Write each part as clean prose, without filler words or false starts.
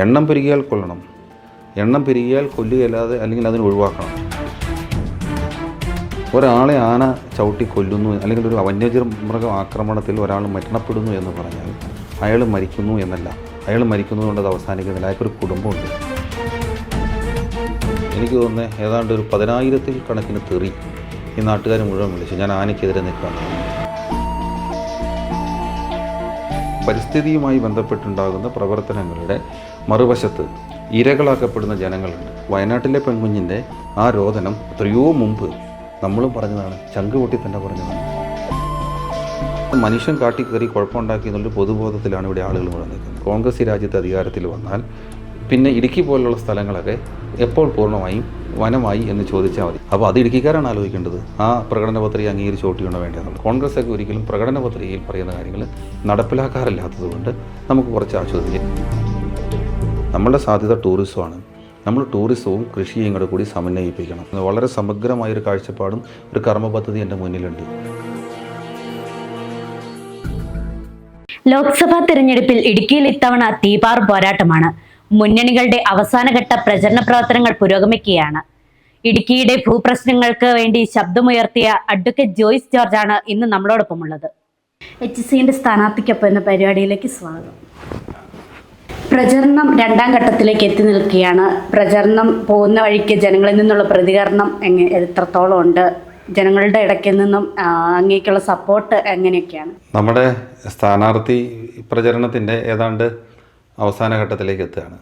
എണ്ണം പെരുകിയാൽ കൊല്ലണം, എണ്ണം പെരുകിയാൽ കൊല്ലുകയല്ലാതെ അല്ലെങ്കിൽ അതിന് ഒഴിവാക്കണം. ഒരാളെ ആന ചവിട്ടി കൊല്ലുന്നു അല്ലെങ്കിൽ ഒരു വന്യമൃഗ ആക്രമണത്തിൽ ഒരാൾ മരണപ്പെടുന്നു എന്ന് പറഞ്ഞാൽ അയാൾ മരിക്കുന്നു എന്നല്ല, അയാൾ മരിക്കുന്നതുകൊണ്ട് അത് അവസാനിക്കുന്നില്ല, അയാൾക്കൊരു കുടുംബമുണ്ട്. എനിക്ക് തോന്നുന്നത് ഏതാണ്ട് ഒരു 10,000-ൽ കണക്കിന് തെറി ഈ നാട്ടുകാർ മുഴുവൻ വിളിച്ചു ഞാൻ ആനയ്ക്കെതിരെ നിൽക്കുകയാണ്. പരിസ്ഥിതിയുമായി ബന്ധപ്പെട്ടുണ്ടാകുന്ന പ്രവർത്തനങ്ങളുടെ മറുവശത്ത് ഇരകളാക്കപ്പെടുന്ന ജനങ്ങളുണ്ട്. വയനാട്ടിലെ പെൺകുഞ്ഞിൻ്റെ ആ രോദനം എത്രയോ മുമ്പ് നമ്മളും പറഞ്ഞതാണ്, ചങ്ക് പൊട്ടി തന്നെ പറഞ്ഞതാണ്. മനുഷ്യൻ കാട്ടിക്കയറി കുഴപ്പമുണ്ടാക്കി എന്നുള്ളൊരു പൊതുബോധത്തിലാണ് ഇവിടെ ആളുകൾ മുഴുവൻ നിൽക്കുന്നത്. കോൺഗ്രസ് ഈ രാജ്യത്ത് അധികാരത്തിൽ വന്നാൽ പിന്നെ ഇടുക്കി പോലുള്ള സ്ഥലങ്ങളൊക്കെ എപ്പോൾ പൂർണ്ണമായും വനമായി എന്ന് ചോദിച്ചാൽ മതി. അപ്പോൾ അത് ഇടുക്കിക്കാരാണ് ആലോചിക്കേണ്ടത്. ആ പ്രകടന പത്രിക അംഗീകരിച്ച് വോട്ടിയുണ്ടോ വേണ്ടതെന്നുള്ളത്. കോൺഗ്രസ്സൊക്കെ ഒരിക്കലും പ്രകടന പത്രികയിൽ പറയുന്ന കാര്യങ്ങൾ നടപ്പിലാക്കാറില്ലാത്തതുകൊണ്ട് നമുക്ക് കുറച്ച് ആശ്വസിക്കാം. നമ്മളുടെ സാധ്യത ടൂറിസമാണ്. നമ്മൾ ടൂറിസവും കൃഷിയും കൂടെ കൂടി സമന്വയിപ്പിക്കണം. വളരെ സമഗ്രമായൊരു കാഴ്ചപ്പാടും ഒരു കർമ്മ പദ്ധതി എൻ്റെ മുന്നിലുണ്ട്. ലോക്സഭാ തെരഞ്ഞെടുപ്പിൽ ഇടുക്കിയിൽ ഇത്തവണ തീപാർ പോരാട്ടമാണ്. മുന്നണികളുടെ അവസാനഘട്ട പ്രചരണ പ്രവർത്തനങ്ങൾ പുരോഗമിക്കുകയാണ്. ഇടുക്കിയുടെ ഭൂപ്രശ്നങ്ങൾക്ക് വേണ്ടി ശബ്ദമുയർത്തിയ അഡ്വക്കേറ്റ് ജോയ്സ് ജോർജാണ് ഇന്ന് നമ്മളോടൊപ്പമുള്ളത്. HCന്റെ സ്ഥാനാർത്ഥിക്കൊപ്പം എന്ന പരിപാടിയിലേക്ക് സ്വാഗതം. പ്രചരണം രണ്ടാം ഘട്ടത്തിലേക്ക് എത്തി നിൽക്കുകയാണ്. പ്രചരണം പോകുന്ന വഴിക്ക് ജനങ്ങളിൽ നിന്നുള്ള പ്രതികരണം എത്രത്തോളം ഉണ്ട്? ജനങ്ങളുടെ ഇടയ്ക്ക് നിന്നും അങ്ങേക്കുള്ള സപ്പോർട്ട് എങ്ങനെയൊക്കെയാണ്? നമ്മുടെ സ്ഥാനാർത്ഥി പ്രചരണത്തിൻ്റെ ഏതാണ്ട് അവസാന ഘട്ടത്തിലേക്ക് എത്തുകയാണ്.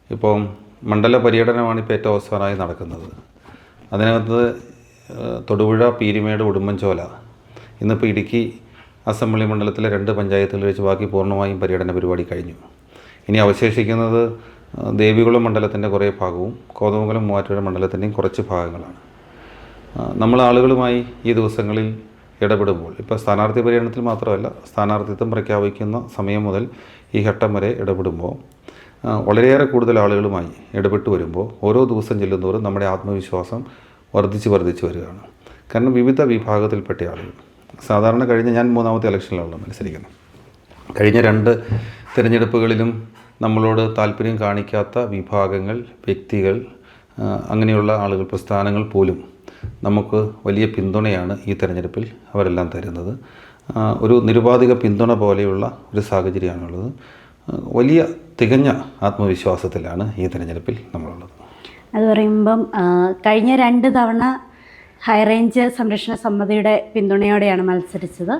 ഇപ്പം മണ്ഡല പര്യടനമാണ് ഇപ്പോൾ ഏറ്റവും അവസാനമായി നടക്കുന്നത്. അതിനകത്ത് തൊടുപുഴ, പീരിമേട്, ഉടുമ്പൻചോല, ഇന്നിപ്പോൾ ഇടുക്കി അസംബ്ലി മണ്ഡലത്തിലെ 2 പഞ്ചായത്തുകൾ വെച്ച് ബാക്കി പൂർണ്ണമായും പര്യടന പരിപാടി കഴിഞ്ഞു. ഇനി അവശേഷിക്കുന്നത് ദേവികുളം മണ്ഡലത്തിൻ്റെ കുറേ ഭാഗവും കോതമംഗലം, മൂവാറ്റുപുഴ മണ്ഡലത്തിൻ്റെയും കുറച്ച് ഭാഗങ്ങളാണ്. നമ്മൾ ആളുകളുമായി ഈ ദിവസങ്ങളിൽ ഇടപെടുമ്പോൾ, ഇപ്പോൾ സ്ഥാനാർത്ഥി പര്യടനത്തിൽ മാത്രമല്ല, സ്ഥാനാർത്ഥിത്വം പ്രഖ്യാപിക്കുന്ന സമയം മുതൽ ഈ ഘട്ടം വരെ ഇടപെടുമ്പോൾ വളരെയേറെ കൂടുതൽ ആളുകളുമായി ഇടപെട്ട് വരുമ്പോൾ ഓരോ ദിവസം ചെല്ലുന്തോറും നമ്മുടെ ആത്മവിശ്വാസം വർദ്ധിച്ച് വരികയാണ്. കാരണം വിവിധ വിഭാഗത്തിൽപ്പെട്ട ആളുകൾ, സാധാരണ കഴിഞ്ഞ ഞാൻ 3ാമത്തെ ഇലക്ഷനിലാണ് മത്സരിക്കുന്നത്. കഴിഞ്ഞ 2 തിരഞ്ഞെടുപ്പുകളിലും നമ്മളോട് താല്പര്യം കാണിക്കാത്ത വിഭാഗങ്ങൾ, വ്യക്തികൾ, അങ്ങനെയുള്ള ആളുകൾ, പ്രസ്ഥാനങ്ങൾ പോലും നമുക്ക് വലിയ പിന്തുണയാണ് ഈ തെരഞ്ഞെടുപ്പിൽ അവരെല്ലാം തരുന്നത്. ഒരു നിരുപാധിക പിന്തുണ പോലെയുള്ള ഒരു സാഹചര്യമാണുള്ളത്. വലിയ തികഞ്ഞ ആത്മവിശ്വാസത്തിലാണ് ഈ തെരഞ്ഞെടുപ്പിൽ നമ്മളുള്ളത്. അത് പറയുമ്പം കഴിഞ്ഞ 2 തവണ ഹൈറേഞ്ച് സംരക്ഷണ സമിതിയുടെ പിന്തുണയോടെയാണ് മത്സരിച്ചത്.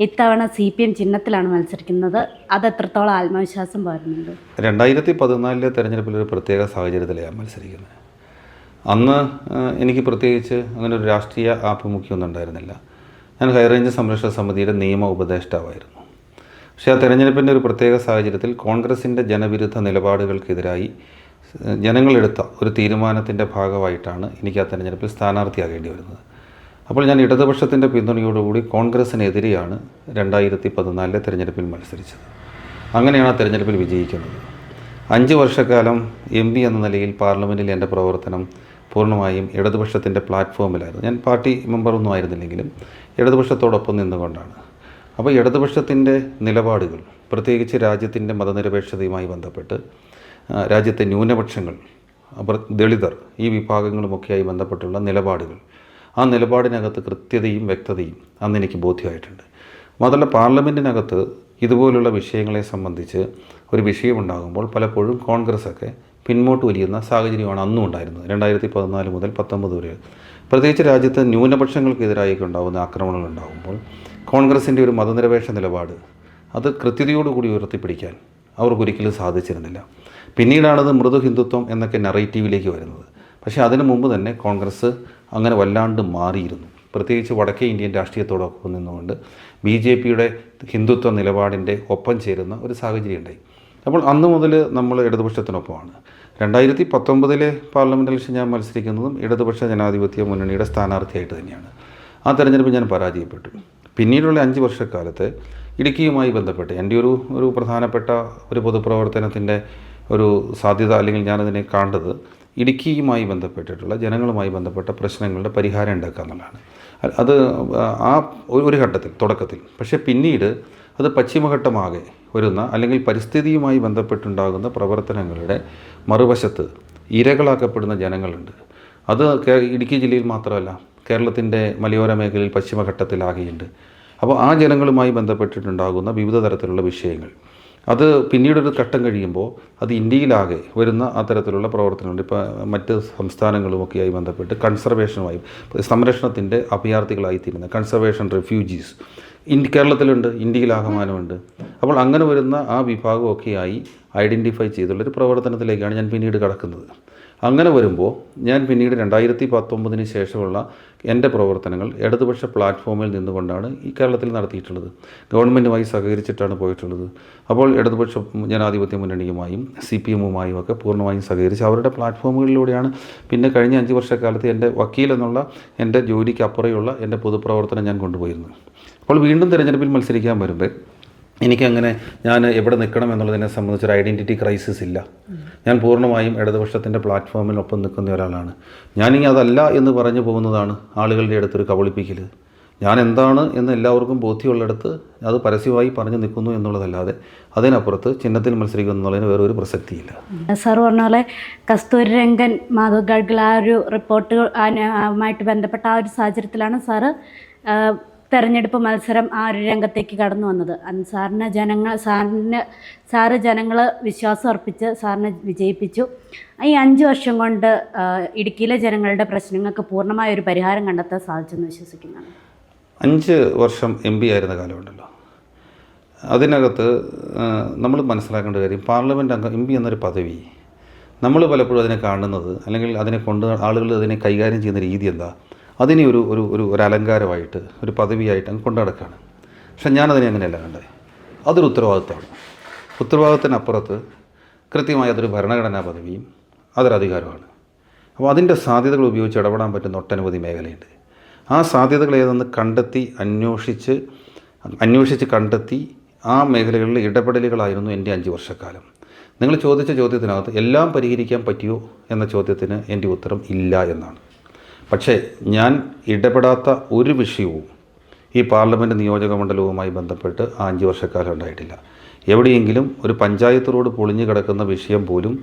ഇത്തവണ CPM ചിഹ്നത്തിലാണ് മത്സരിക്കുന്നത്. അത് എത്രത്തോളം ആത്മവിശ്വാസം പകരുന്നുണ്ട്? 2014 തെരഞ്ഞെടുപ്പിൽ ഒരു പ്രത്യേക സാഹചര്യത്തിലാണ് മത്സരിക്കുന്നത്. അന്ന് എനിക്ക് പ്രത്യേകിച്ച് അങ്ങനെ ഒരു രാഷ്ട്രീയ ആഭിമുഖ്യമൊന്നും ഉണ്ടായിരുന്നില്ല. ഞാൻ ഹൈറേഞ്ച് സംരക്ഷണ സമിതിയുടെ നിയമ ഉപദേഷ്ടാവായിരുന്നു. പക്ഷേ ആ തെരഞ്ഞെടുപ്പിൻ്റെ ഒരു പ്രത്യേക സാഹചര്യത്തിൽ കോൺഗ്രസിൻ്റെ ജനവിരുദ്ധ നിലപാടുകൾക്കെതിരായി ജനങ്ങളെടുത്ത ഒരു തീരുമാനത്തിൻ്റെ ഭാഗമായിട്ടാണ് എനിക്ക് ആ തെരഞ്ഞെടുപ്പിൽ സ്ഥാനാർത്ഥിയാകേണ്ടി വരുന്നത്. അപ്പോൾ ഞാൻ ഇടതുപക്ഷത്തിൻ്റെ പിന്തുണയോടുകൂടി കോൺഗ്രസിനെതിരെയാണ് 2014 തെരഞ്ഞെടുപ്പിൽ മത്സരിച്ചത്. അങ്ങനെയാണ് ആ തെരഞ്ഞെടുപ്പിൽ വിജയിക്കുന്നത്. 5 വർഷക്കാലം MP എന്ന നിലയിൽ പാർലമെൻറ്റിൽ എൻ്റെ പ്രവർത്തനം പൂർണ്ണമായും ഇടതുപക്ഷത്തിൻ്റെ പ്ലാറ്റ്ഫോമിലായിരുന്നു. ഞാൻ പാർട്ടി മെമ്പറൊന്നും ആയിരുന്നില്ലെങ്കിലും ഇടതുപക്ഷത്തോടൊപ്പം നിന്നുകൊണ്ടാണ്. അപ്പോൾ ഇടതുപക്ഷത്തിൻ്റെ നിലപാടുകൾ, പ്രത്യേകിച്ച് രാജ്യത്തിൻ്റെ മതനിരപേക്ഷതയുമായി ബന്ധപ്പെട്ട്, രാജ്യത്തെ ന്യൂനപക്ഷങ്ങൾ, ദളിതർ, ഈ വിഭാഗങ്ങളുമൊക്കെയായി ബന്ധപ്പെട്ടുള്ള നിലപാടുകൾ, ആ നിലപാടിനകത്ത് കൃത്യതയും വ്യക്തതയും അന്ന് എനിക്ക് ബോധ്യമായിട്ടുണ്ട്. മാത്രമല്ല പാർലമെൻറ്റിനകത്ത് ഇതുപോലുള്ള വിഷയങ്ങളെ സംബന്ധിച്ച് ഒരു വിഷയമുണ്ടാകുമ്പോൾ പലപ്പോഴും കോൺഗ്രസ്സൊക്കെ പിന്നോട്ട് വലിയുന്ന സാഹചര്യമാണ് അന്നും ഉണ്ടായിരുന്നത്. 2014 മുതൽ 19 വരെ, പ്രത്യേകിച്ച് രാജ്യത്ത് ന്യൂനപക്ഷങ്ങൾക്കെതിരായൊക്കെ ഉണ്ടാകുന്ന ആക്രമണങ്ങൾ ഉണ്ടാകുമ്പോൾ കോൺഗ്രസിൻ്റെ ഒരു മതനിരപേക്ഷ നിലപാട് അത് കൃത്യതയോടുകൂടി ഉയർത്തിപ്പിടിക്കാൻ അവർക്കൊരിക്കലും സാധിച്ചിരുന്നില്ല. പിന്നീടാണത് മൃദു ഹിന്ദുത്വം എന്നൊക്കെ നറേറ്റീവിലേക്ക് വരുന്നത്. പക്ഷേ അതിനു മുമ്പ് തന്നെ കോൺഗ്രസ് അങ്ങനെ വല്ലാണ്ട് മാറിയിരുന്നു. പ്രത്യേകിച്ച് വടക്കേ ഇന്ത്യൻ രാഷ്ട്രീയത്തോടൊപ്പം നിന്നുകൊണ്ട് BJPയുടെ ഹിന്ദുത്വ നിലപാടിൻ്റെ ഒപ്പം ചേരുന്ന ഒരു സാഹചര്യം ഉണ്ടായി. അപ്പോൾ അന്ന് മുതൽ നമ്മൾ ഇടതുപക്ഷത്തിനൊപ്പമാണ്. 2019 പാർലമെൻറ്റ് ഇലക്ഷൻ ഞാൻ മത്സരിക്കുന്നതും ഇടതുപക്ഷ ജനാധിപത്യ മുന്നണിയുടെ സ്ഥാനാർത്ഥിയായിട്ട് തന്നെയാണ്. ആ തെരഞ്ഞെടുപ്പ് ഞാൻ പരാജയപ്പെട്ടു. പിന്നീടുള്ള 5 വർഷക്കാലത്ത് ഇടുക്കിയുമായി ബന്ധപ്പെട്ട് എൻ്റെ ഒരു പ്രധാനപ്പെട്ട ഒരു പൊതുപ്രവർത്തനത്തിൻ്റെ ഒരു സാധ്യത, അല്ലെങ്കിൽ ഞാനതിനെ കണ്ടത് ഇടുക്കിയുമായി ബന്ധപ്പെട്ടിട്ടുള്ള ജനങ്ങളുമായി ബന്ധപ്പെട്ട പ്രശ്നങ്ങളുടെ പരിഹാരം ഉണ്ടാക്കുക എന്നുള്ളതാണ്. അത് ആ ഒരു ഘട്ടത്തിൽ, തുടക്കത്തിൽ. പക്ഷേ പിന്നീട് അത് പശ്ചിമഘട്ടമാകെ വരുന്ന അല്ലെങ്കിൽ പരിസ്ഥിതിയുമായി ബന്ധപ്പെട്ടുണ്ടാകുന്ന പ്രവർത്തനങ്ങളുടെ മറുവശത്ത് ഇരകളാക്കപ്പെടുന്ന ജനങ്ങളുണ്ട്. അത് ഇടുക്കി ജില്ലയിൽ മാത്രമല്ല, കേരളത്തിൻ്റെ മലയോര മേഖലയിൽ പശ്ചിമഘട്ടത്തിലാകെയുണ്ട്. അപ്പോൾ ആ ജനങ്ങളുമായി ബന്ധപ്പെട്ടിട്ടുണ്ടാകുന്ന വിവിധ തരത്തിലുള്ള വിഷയങ്ങൾ അത് പിന്നീടൊരു ഘട്ടം കഴിയുമ്പോൾ അത് ഇന്ത്യയിലാകെ വരുന്ന ആ തരത്തിലുള്ള പ്രവർത്തനമുണ്ട്. ഇപ്പോൾ മറ്റ് സംസ്ഥാനങ്ങളുമൊക്കെയായി ബന്ധപ്പെട്ട് കൺസർവേഷനുമായി സംരക്ഷണത്തിൻ്റെ അഭയാർത്ഥികളായിത്തീരുന്ന കൺസർവേഷൻ റെഫ്യൂജീസ് കേരളത്തിലുണ്ട്, ഇന്ത്യയിലാകമാനമുണ്ട്. അപ്പോൾ അങ്ങനെ വരുന്ന ആ വിഭാഗമൊക്കെയായി ഐഡൻറ്റിഫൈ ചെയ്തുള്ളൊരു പ്രവർത്തനത്തിലേക്കാണ് ഞാൻ പിന്നീട് കടക്കുന്നത്. അങ്ങനെ വരുമ്പോൾ ഞാൻ പിന്നീട് 2019 ശേഷമുള്ള എൻ്റെ പ്രവർത്തനങ്ങൾ ഇടതുപക്ഷ പ്ലാറ്റ്ഫോമിൽ നിന്നുകൊണ്ടാണ് ഈ കേരളത്തിൽ നടത്തിയിട്ടുള്ളത്. ഗവൺമെൻറ്റുമായി സഹകരിച്ചിട്ടാണ് പോയിട്ടുള്ളത്. അപ്പോൾ ഇടതുപക്ഷ ജനാധിപത്യ മുന്നണിയുമായും CPM-ഉമായും ഒക്കെ പൂർണ്ണമായും സഹകരിച്ച് അവരുടെ പ്ലാറ്റ്ഫോമുകളിലൂടെയാണ് പിന്നെ കഴിഞ്ഞ 5 വർഷക്കാലത്ത് എൻ്റെ വക്കീൽ എന്നുള്ള എൻ്റെ ജോലിക്ക് അപ്പുറമുള്ള എൻ്റെ പൊതുപ്രവർത്തനം ഞാൻ കൊണ്ടുപോയിരുന്നത്. അപ്പോൾ വീണ്ടും തിരഞ്ഞെടുപ്പിൽ മത്സരിക്കാൻ വരുമ്പോൾ എനിക്കങ്ങനെ ഞാൻ എവിടെ നിൽക്കണം എന്നുള്ളതിനെ സംബന്ധിച്ചൊരു ഐഡൻറ്റിറ്റി ക്രൈസിസ് ഇല്ല. ഞാൻ പൂർണ്ണമായും ഇടതുപക്ഷത്തിൻ്റെ പ്ലാറ്റ്ഫോമിനൊപ്പം നിൽക്കുന്ന ഒരാളാണ്. ഞാനിനി അതല്ല എന്ന് പറഞ്ഞു പോകുന്നതാണ് ആളുകളുടെ അടുത്തൊരു കബളിപ്പിക്കൽ. ഞാൻ എന്താണ് എന്ന് എല്ലാവർക്കും ബോധ്യമുള്ളിടത്ത് അത് പരസ്യമായി പറഞ്ഞു നിൽക്കുന്നു എന്നുള്ളതല്ലാതെ അതിനപ്പുറത്ത് ചിഹ്നത്തിൽ മത്സരിക്കുന്നു എന്നുള്ളതിന് വേറെ ഒരു പ്രസക്തിയില്ല. സാർ പറഞ്ഞ പോലെ കസ്തൂരിരംഗൻ മാധവ് ഗാഡ്ഗിൽ ആ ഒരു റിപ്പോർട്ടുമായിട്ട് ബന്ധപ്പെട്ട ആ ഒരു സാഹചര്യത്തിലാണ് സാറ് തെരഞ്ഞെടുപ്പ് മത്സരം ആ ഒരു രംഗത്തേക്ക് കടന്നു വന്നത്. സാറ് ജനങ്ങൾ വിശ്വാസം അർപ്പിച്ച് സാറിനെ വിജയിപ്പിച്ചു. ഈ 5 വർഷം കൊണ്ട് ഇടുക്കിയിലെ ജനങ്ങളുടെ പ്രശ്നങ്ങൾക്ക് പൂർണ്ണമായ ഒരു പരിഹാരം കണ്ടെത്താൻ സാധിച്ചെന്ന് വിശ്വസിക്കുന്നതാണ്. 5 വർഷം MP ആയിരുന്ന കാലമുണ്ടല്ലോ, അതിനകത്ത് നമ്മൾ മനസ്സിലാക്കേണ്ട കാര്യം പാർലമെൻറ്റ് അംഗം MP എന്നൊരു പദവി നമ്മൾ പലപ്പോഴും അതിനെ കാണുന്നത് അല്ലെങ്കിൽ അതിനെ കൊണ്ട് ആളുകൾ അതിനെ കൈകാര്യം ചെയ്യുന്ന രീതി എന്താ, അതിനെ ഒരു അലങ്കാരമായിട്ട് ഒരു പദവിയായിട്ട് അങ്ങ് കൊണ്ടു നടക്കുകയാണ്. പക്ഷെ ഞാനതിനെ അങ്ങനെയല്ല കണ്ടത്. അതൊരു ഉത്തരവാദിത്തമാണ്. ഉത്തരവാദിത്തത്തിനപ്പുറത്ത് കൃത്യമായി അതൊരു ഭരണഘടനാ പദവിയും അതൊരധികാരമാണ്. അപ്പോൾ അതിൻ്റെ സാധ്യതകൾ ഉപയോഗിച്ച് ഇടപെടാൻ പറ്റുന്ന ഒട്ടനവധി മേഖലയുണ്ട്. ആ സാധ്യതകൾ ഏതെന്ന് അന്വേഷിച്ച് കണ്ടെത്തി ആ മേഖലകളിലെ ഇടപെടലുകളായിരുന്നു എൻ്റെ 5 വർഷക്കാലം. നിങ്ങൾ ചോദിച്ച ചോദ്യത്തിനകത്ത് എല്ലാം പരിഹരിക്കാൻ പറ്റിയോ എന്ന ചോദ്യത്തിന് എൻ്റെ ഉത്തരം ഇല്ല എന്നാണ്. പക്ഷേ ഞാൻ ഇടപെടാത്ത ഒരു വിഷയവും ഈ പാർലമെൻറ്റ് നിയോജക മണ്ഡലവുമായി ബന്ധപ്പെട്ട് ആ 5 വർഷക്കാലം ഉണ്ടായിട്ടില്ല. എവിടെയെങ്കിലും ഒരു പഞ്ചായത്ത് റോഡ് പൊളിഞ്ഞു കിടക്കുന്ന വിഷയം പോലും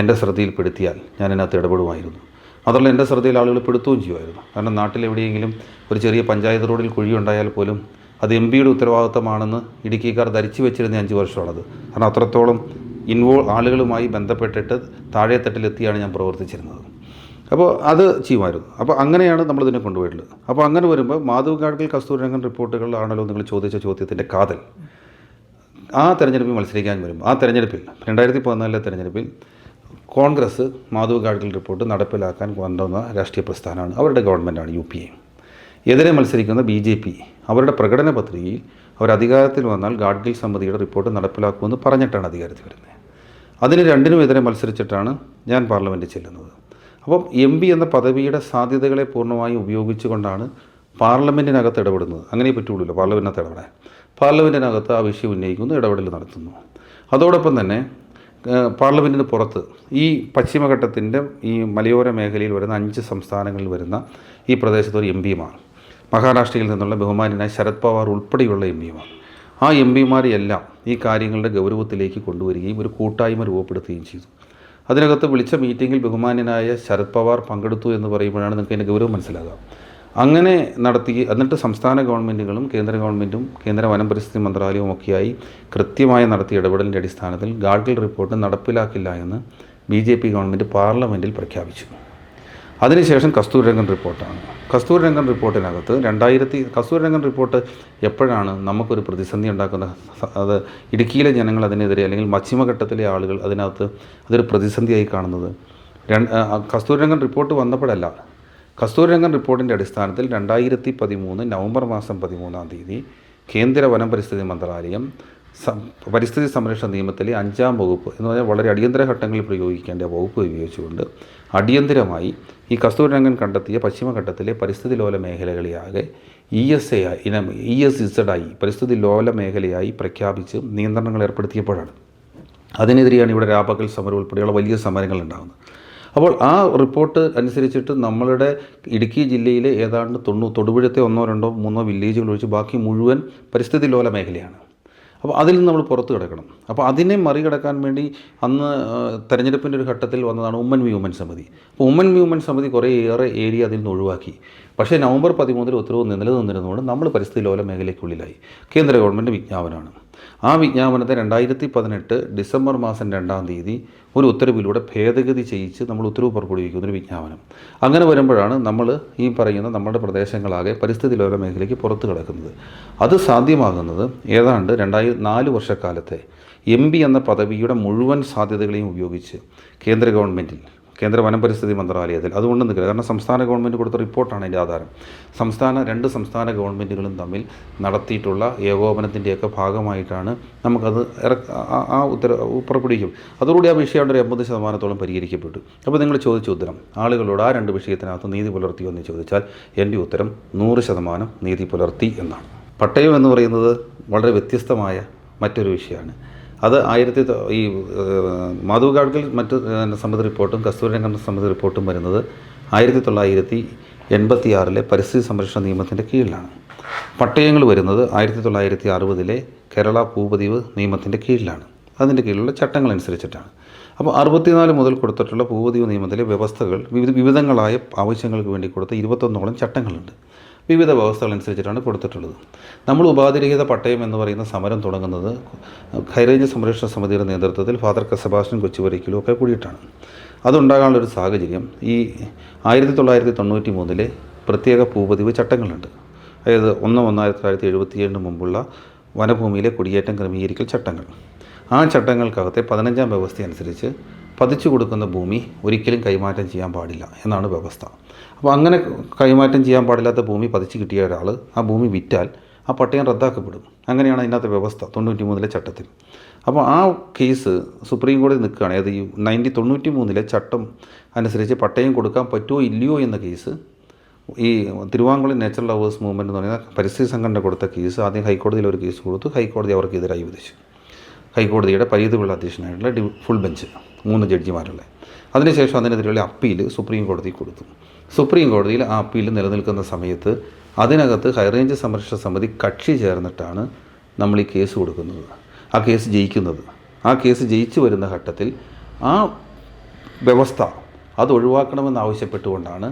എൻ്റെ ശ്രദ്ധയിൽപ്പെടുത്തിയാൽ ഞാൻ അതിനകത്ത് ഇടപെടുമായിരുന്നു. അതല്ല, എൻ്റെ ശ്രദ്ധയിൽ ആളുകൾ പെടുത്തുകയും ചെയ്യുമായിരുന്നു. കാരണം നാട്ടിലെവിടെയെങ്കിലും ഒരു ചെറിയ പഞ്ചായത്ത് റോഡിൽ കുഴിയുണ്ടായാൽ പോലും അത് MP-യുടെ ഉത്തരവാദിത്തമാണെന്ന് ഇടുക്കിക്കാർ ധരിച്ചു വെച്ചിരുന്ന 5 വർഷമാണത്. കാരണം അത്രത്തോളം ആളുകളുമായി ബന്ധപ്പെട്ടിട്ട് താഴെത്തട്ടിലെത്തിയാണ് ഞാൻ പ്രവർത്തിച്ചിരുന്നത്. അപ്പോൾ അത് ചെയ്യുമായിരുന്നു. അപ്പോൾ അങ്ങനെയാണ് നമ്മളിതിനെ കൊണ്ടുപോയിട്ടുള്ളത്. അപ്പോൾ അങ്ങനെ വരുമ്പോൾ മാധവ് ഗാഡ്ഗിൽ കസ്തൂരിരംഗൻ റിപ്പോർട്ടുകളിലാണല്ലോ നിങ്ങൾ ചോദിച്ച ചോദ്യത്തിൻ്റെ കാതൽ. ആ തെരഞ്ഞെടുപ്പിൽ മത്സരിക്കാൻ വരുമ്പോൾ ആ തെരഞ്ഞെടുപ്പിൽ 2014 തെരഞ്ഞെടുപ്പിൽ കോൺഗ്രസ് മാധവ് ഗാഡ്ഗിൽ റിപ്പോർട്ട് നടപ്പിലാക്കാൻ കൊണ്ടുവന്ന രാഷ്ട്രീയ പ്രസ്ഥാനമാണ്, അവരുടെ ഗവൺമെൻറ്റാണ് UPA. എതിരെ മത്സരിക്കുന്ന BJP അവരുടെ പ്രകടന പത്രികയിൽ അവർ അധികാരത്തിൽ വന്നാൽ ഗാഡ്ഗിൽ സമിതിയുടെ റിപ്പോർട്ട് നടപ്പിലാക്കുമെന്ന് പറഞ്ഞിട്ടാണ് അധികാരത്തിൽ വരുന്നത്. അതിന് രണ്ടിനും എതിരെ മത്സരിച്ചിട്ടാണ് ഞാൻ പാർലമെൻറ്റിൽ ചെല്ലുന്നത്. അപ്പം MP എന്ന പദവിയുടെ സാധ്യതകളെ പൂർണ്ണമായും ഉപയോഗിച്ചുകൊണ്ടാണ് പാർലമെൻറ്റിനകത്ത് ഇടപെടുന്നത്. അങ്ങനെ പറ്റുള്ളൂ പാർലമെൻറ്റിനകത്ത് ഇടപെടാൻ. പാർലമെൻറ്റിനകത്ത് ആ വിഷയം ഉന്നയിക്കുന്നു, ഇടപെടൽ നടത്തുന്നു. അതോടൊപ്പം തന്നെ പാർലമെൻറ്റിന് പുറത്ത് ഈ പശ്ചിമഘട്ടത്തിൻ്റെ ഈ മലയോര മേഖലയിൽ വരുന്ന 5 സംസ്ഥാനങ്ങളിൽ വരുന്ന ഈ പ്രദേശത്ത് ഒരു MP-മാർ, മഹാരാഷ്ട്രയിൽ നിന്നുള്ള ബഹുമാന്യനായ ശരത് പവാർ ഉൾപ്പെടെയുള്ള MP-മാർ, ആ MP-മാരെയെല്ലാം ഈ കാര്യങ്ങളുടെ ഗൗരവത്തിലേക്ക് കൊണ്ടുവരികയും ഒരു കൂട്ടായ്മ രൂപപ്പെടുത്തുകയും ചെയ്തു. അതിനകത്ത് വിളിച്ച മീറ്റിങ്ങിൽ ബഹുമാന്യനായ ശരത് പവാർ പങ്കെടുത്തു എന്ന് പറയുമ്പോഴാണ് നിങ്ങൾക്ക് അതിൻ്റെ ഗൗരവം മനസ്സിലാകുക. അങ്ങനെ നടത്തി എന്നിട്ട് സംസ്ഥാന ഗവൺമെൻറ്റുകളും കേന്ദ്ര ഗവൺമെൻറ്റും കേന്ദ്ര വനം പരിസ്ഥിതി മന്ത്രാലയവും ഒക്കെയായി കൃത്യമായി നടത്തിയ ഇടപെടലിൻ്റെ അടിസ്ഥാനത്തിൽ ഗാഡ്ഗിൽ റിപ്പോർട്ട് നടപ്പിലാക്കില്ല എന്ന് BJP ഗവൺമെൻറ് പാർലമെൻറ്റിൽ പ്രഖ്യാപിച്ചു. അതിനുശേഷം കസ്തൂരിരംഗൻ റിപ്പോർട്ടാണ്. കസ്തൂരിരംഗൻ റിപ്പോർട്ടിനകത്ത് കസ്തൂരിരംഗൻ റിപ്പോർട്ട് എപ്പോഴാണ് നമുക്കൊരു പ്രതിസന്ധി ഉണ്ടാക്കുന്നത്, അത് ഇടുക്കിയിലെ ജനങ്ങൾ അതിനെതിരെ അല്ലെങ്കിൽ പശ്ചിമഘട്ടത്തിലെ ആളുകൾ അതിനകത്ത് അതൊരു പ്രതിസന്ധിയായി കാണുന്നത് കസ്തൂരിരംഗൻ റിപ്പോർട്ട് വന്നപ്പോഴല്ല. കസ്തൂരിരംഗൻ റിപ്പോർട്ടിൻ്റെ അടിസ്ഥാനത്തിൽ 2013 നവംബർ മാസം 13-ാം തീയതി കേന്ദ്ര വനം പരിസ്ഥിതി മന്ത്രാലയം പരിസ്ഥിതി സംരക്ഷണ നിയമത്തിലെ 5-ാം വകുപ്പ് എന്ന് പറഞ്ഞാൽ വളരെ അടിയന്തര ഘട്ടങ്ങളിൽ പ്രയോഗിക്കേണ്ട വകുപ്പ് ഉപയോഗിച്ചുകൊണ്ട് അടിയന്തരമായി ഈ കസ്തൂരിരംഗൻ കണ്ടെത്തിയ പശ്ചിമഘട്ടത്തിലെ പരിസ്ഥിതി ലോല മേഖലകളെയാകെ ESZ പരിസ്ഥിതി ലോല മേഖലയായി പ്രഖ്യാപിച്ച് നിയന്ത്രണങ്ങൾ ഏർപ്പെടുത്തിയപ്പോഴാണ്. അതിനെതിരെയാണ് ഇവിടെ രാപകൽ സമരം ഉൾപ്പെടെയുള്ള വലിയ സമരങ്ങൾ ഉണ്ടാകുന്നത്. അപ്പോൾ ആ റിപ്പോർട്ട് അനുസരിച്ചിട്ട് നമ്മളുടെ ഇടുക്കി ജില്ലയിലെ ഏതാണ്ട് തൊടുപുഴത്തെ 1, 2, 3 വില്ലേജുകൾ ഒഴിച്ച് ബാക്കി മുഴുവൻ പരിസ്ഥിതി ലോല മേഖലയാണ്. അപ്പോൾ അതിൽ നിന്ന് നമ്മൾ പുറത്ത് കിടക്കണം. അപ്പോൾ അതിനെ മറികടക്കാൻ വേണ്ടി അന്ന് തെരഞ്ഞെടുപ്പിൻ്റെ ഒരു ഘട്ടത്തിൽ വന്നതാണ് ഉമ്മൻ വി ഉമ്മൻ സമിതി. അപ്പോൾ ഉമ്മൻ വി ഉമ്മൻ സമിതി കുറേയേറെ ഏരിയ അതിൽ നിന്ന് ഒഴിവാക്കി. പക്ഷേ നവംബർ 13 ഉത്തരവ് നിലനിന്നിരുന്നതുകൊണ്ട് നമ്മൾ പരിസ്ഥിതി ലോല മേഖലയ്ക്കുള്ളിലായി. കേന്ദ്ര ഗവൺമെൻറ് വിജ്ഞാപനമാണ്. ആ വിജ്ഞാപനത്തെ 2018 ഡിസംബർ മാസം 2-ാം തീയതി ഒരു ഉത്തരവിലൂടെ ഭേദഗതി ചെയ്യിച്ച് നമ്മൾ ഉത്തരവ് പുറപ്പെടുവിക്കുന്നൊരു വിജ്ഞാപനം. അങ്ങനെ വരുമ്പോഴാണ് നമ്മൾ ഈ പറയുന്ന നമ്മുടെ പ്രദേശങ്ങളാകെ പരിസ്ഥിതി ലോല മേഖലയ്ക്ക് പുറത്ത് കിടക്കുന്നത്. അത് സാധ്യമാകുന്നത് ഏതാണ്ട് 4 വർഷക്കാലത്തെ MP എന്ന പദവിയുടെ മുഴുവൻ സാധ്യതകളെയും ഉപയോഗിച്ച് കേന്ദ്ര ഗവൺമെൻറ്റിൽ, കേന്ദ്ര വനം പരിസ്ഥിതി മന്ത്രാലയത്തിൽ അതുകൊണ്ട് നിൽക്കില്ല. കാരണം സംസ്ഥാന ഗവൺമെൻറ് കൊടുത്ത റിപ്പോർട്ടാണ് അതിൻ്റെ ആധാരം. രണ്ട് സംസ്ഥാന ഗവൺമെൻറ്റുകളും തമ്മിൽ നടത്തിയിട്ടുള്ള ഏകോപനത്തിൻ്റെയൊക്കെ ഭാഗമായിട്ടാണ് നമുക്കത് ആ പുറപ്പെടുവിക്കും. അതോടുകൂടി ആ വിഷയം 80% പരിഹരിക്കപ്പെട്ടു. അപ്പോൾ നിങ്ങൾ ചോദിച്ച ഉത്തരം ആളുകളോട് ആ 2 വിഷയത്തിനകത്ത് നീതി പുലർത്തിയോ എന്ന് ചോദിച്ചാൽ എൻ്റെ ഉത്തരം 100% നീതി പുലർത്തി എന്നാണ്. പട്ടയം എന്ന് പറയുന്നത് വളരെ വ്യത്യസ്തമായ മറ്റൊരു വിഷയമാണ്. അത് ഈ മാധവ് ഗാഡ്ഗിൽ മറ്റ് സമിതി റിപ്പോർട്ടും കസ്തൂരിരംഗൻ സമിതി റിപ്പോർട്ടും വരുന്നത് 1986 പരിസ്ഥിതി സംരക്ഷണ നിയമത്തിൻ്റെ കീഴിലാണ്. പട്ടയങ്ങൾ വരുന്നത് 1960 കേരള ഭൂപതിവ് നിയമത്തിൻ്റെ കീഴിലാണ്. അതിൻ്റെ കീഴിലുള്ള ചട്ടങ്ങൾ അനുസരിച്ചിട്ടാണ്. അപ്പോൾ 64 മുതൽ കൊടുത്തിട്ടുള്ള ഭൂപതിവ് നിയമത്തിലെ വ്യവസ്ഥകൾ വിവിധങ്ങളായ ആവശ്യങ്ങൾക്ക് വേണ്ടി കൊടുത്ത 21ഓളം ചട്ടങ്ങളുണ്ട്. വിവിധ വ്യവസ്ഥകൾ അനുസരിച്ചിട്ടാണ് കൊടുത്തിട്ടുള്ളത്. നമ്മൾ ഉപാധിരഹിത പട്ടയം എന്ന് പറയുന്ന സമരം തുടങ്ങുന്നത് ഹൈറേഞ്ച് സംരക്ഷണ സമിതിയുടെ നേതൃത്വത്തിൽ ഫാദർ സെബാസ്റ്റ്യൻ കൊച്ചുപുരയ്ക്കലും ഒക്കെ കൂടിയിട്ടാണ്. അതുണ്ടാകാനുള്ളൊരു സാഹചര്യം ഈ 1993 പ്രത്യേക ഭൂപതിവ് ചട്ടങ്ങളുണ്ട്. അതായത് 1/1977 മുമ്പുള്ള വനഭൂമിയിലെ കുടിയേറ്റം ക്രമീകരിക്കൽ ചട്ടങ്ങൾ. ആ ചട്ടങ്ങൾക്കകത്തെ 15-ാം വ്യവസ്ഥ അനുസരിച്ച് പതിച്ചു കൊടുക്കുന്ന ഭൂമി ഒരിക്കലും കൈമാറ്റം ചെയ്യാൻ പാടില്ല എന്നാണ് വ്യവസ്ഥ. അപ്പോൾ അങ്ങനെ കൈമാറ്റം ചെയ്യാൻ പാടില്ലാത്ത ഭൂമി പതിച്ച് കിട്ടിയ ഒരാൾ ആ ഭൂമി വിറ്റാൽ ആ പട്ടയം റദ്ദാക്കപ്പെടും. അങ്ങനെയാണ് അതിനകത്തെ വ്യവസ്ഥ 93 ചട്ടത്തിൽ. അപ്പോൾ ആ കേസ് സുപ്രീം കോടതി നിൽക്കുകയാണ്. അതായത് ഈ 1993 ചട്ടം അനുസരിച്ച് പട്ടയം കൊടുക്കാൻ പറ്റുമോ ഇല്ലയോ എന്ന കേസ് ഈ തിരുവാങ്കുളം നേച്ചറൽ ലവേഴ്സ് മൂവ്മെൻറ്റ് എന്ന് പറയുന്ന പരിസ്ഥിതി സംഘടന കൊടുത്ത കേസ് ആദ്യം ഹൈക്കോടതിയിൽ ഒരു കേസ് കൊടുത്തു. ഹൈക്കോടതി അവർക്കെതിരായി വിധിച്ചു. ഹൈക്കോടതിയുടെ പരിധിയുള്ള അധ്യക്ഷനായിട്ടുള്ള ഫുൾ ബെഞ്ച് 3 ജഡ്ജിമാരുള്ള. അതിനുശേഷം അതിനെതിരെയുള്ള അപ്പീൽ സുപ്രീം കോടതി കൊടുത്തു. സുപ്രീം കോടതിയിൽ ആ അപ്പീൽ നിലനിൽക്കുന്ന സമയത്ത് അതിനകത്ത് ഹൈറേഞ്ച് സംരക്ഷണ സമിതി കക്ഷി ചേർന്നിട്ടാണ് നമ്മൾ ഈ കേസ് കൊടുക്കുന്നത്, ആ കേസ് ജയിക്കുന്നത്. ആ കേസ് ജയിച്ചു വരുന്ന ഘട്ടത്തിൽ ആ വ്യവസ്ഥ അത് ഒഴിവാക്കണമെന്നാവശ്യപ്പെട്ടുകൊണ്ടാണ്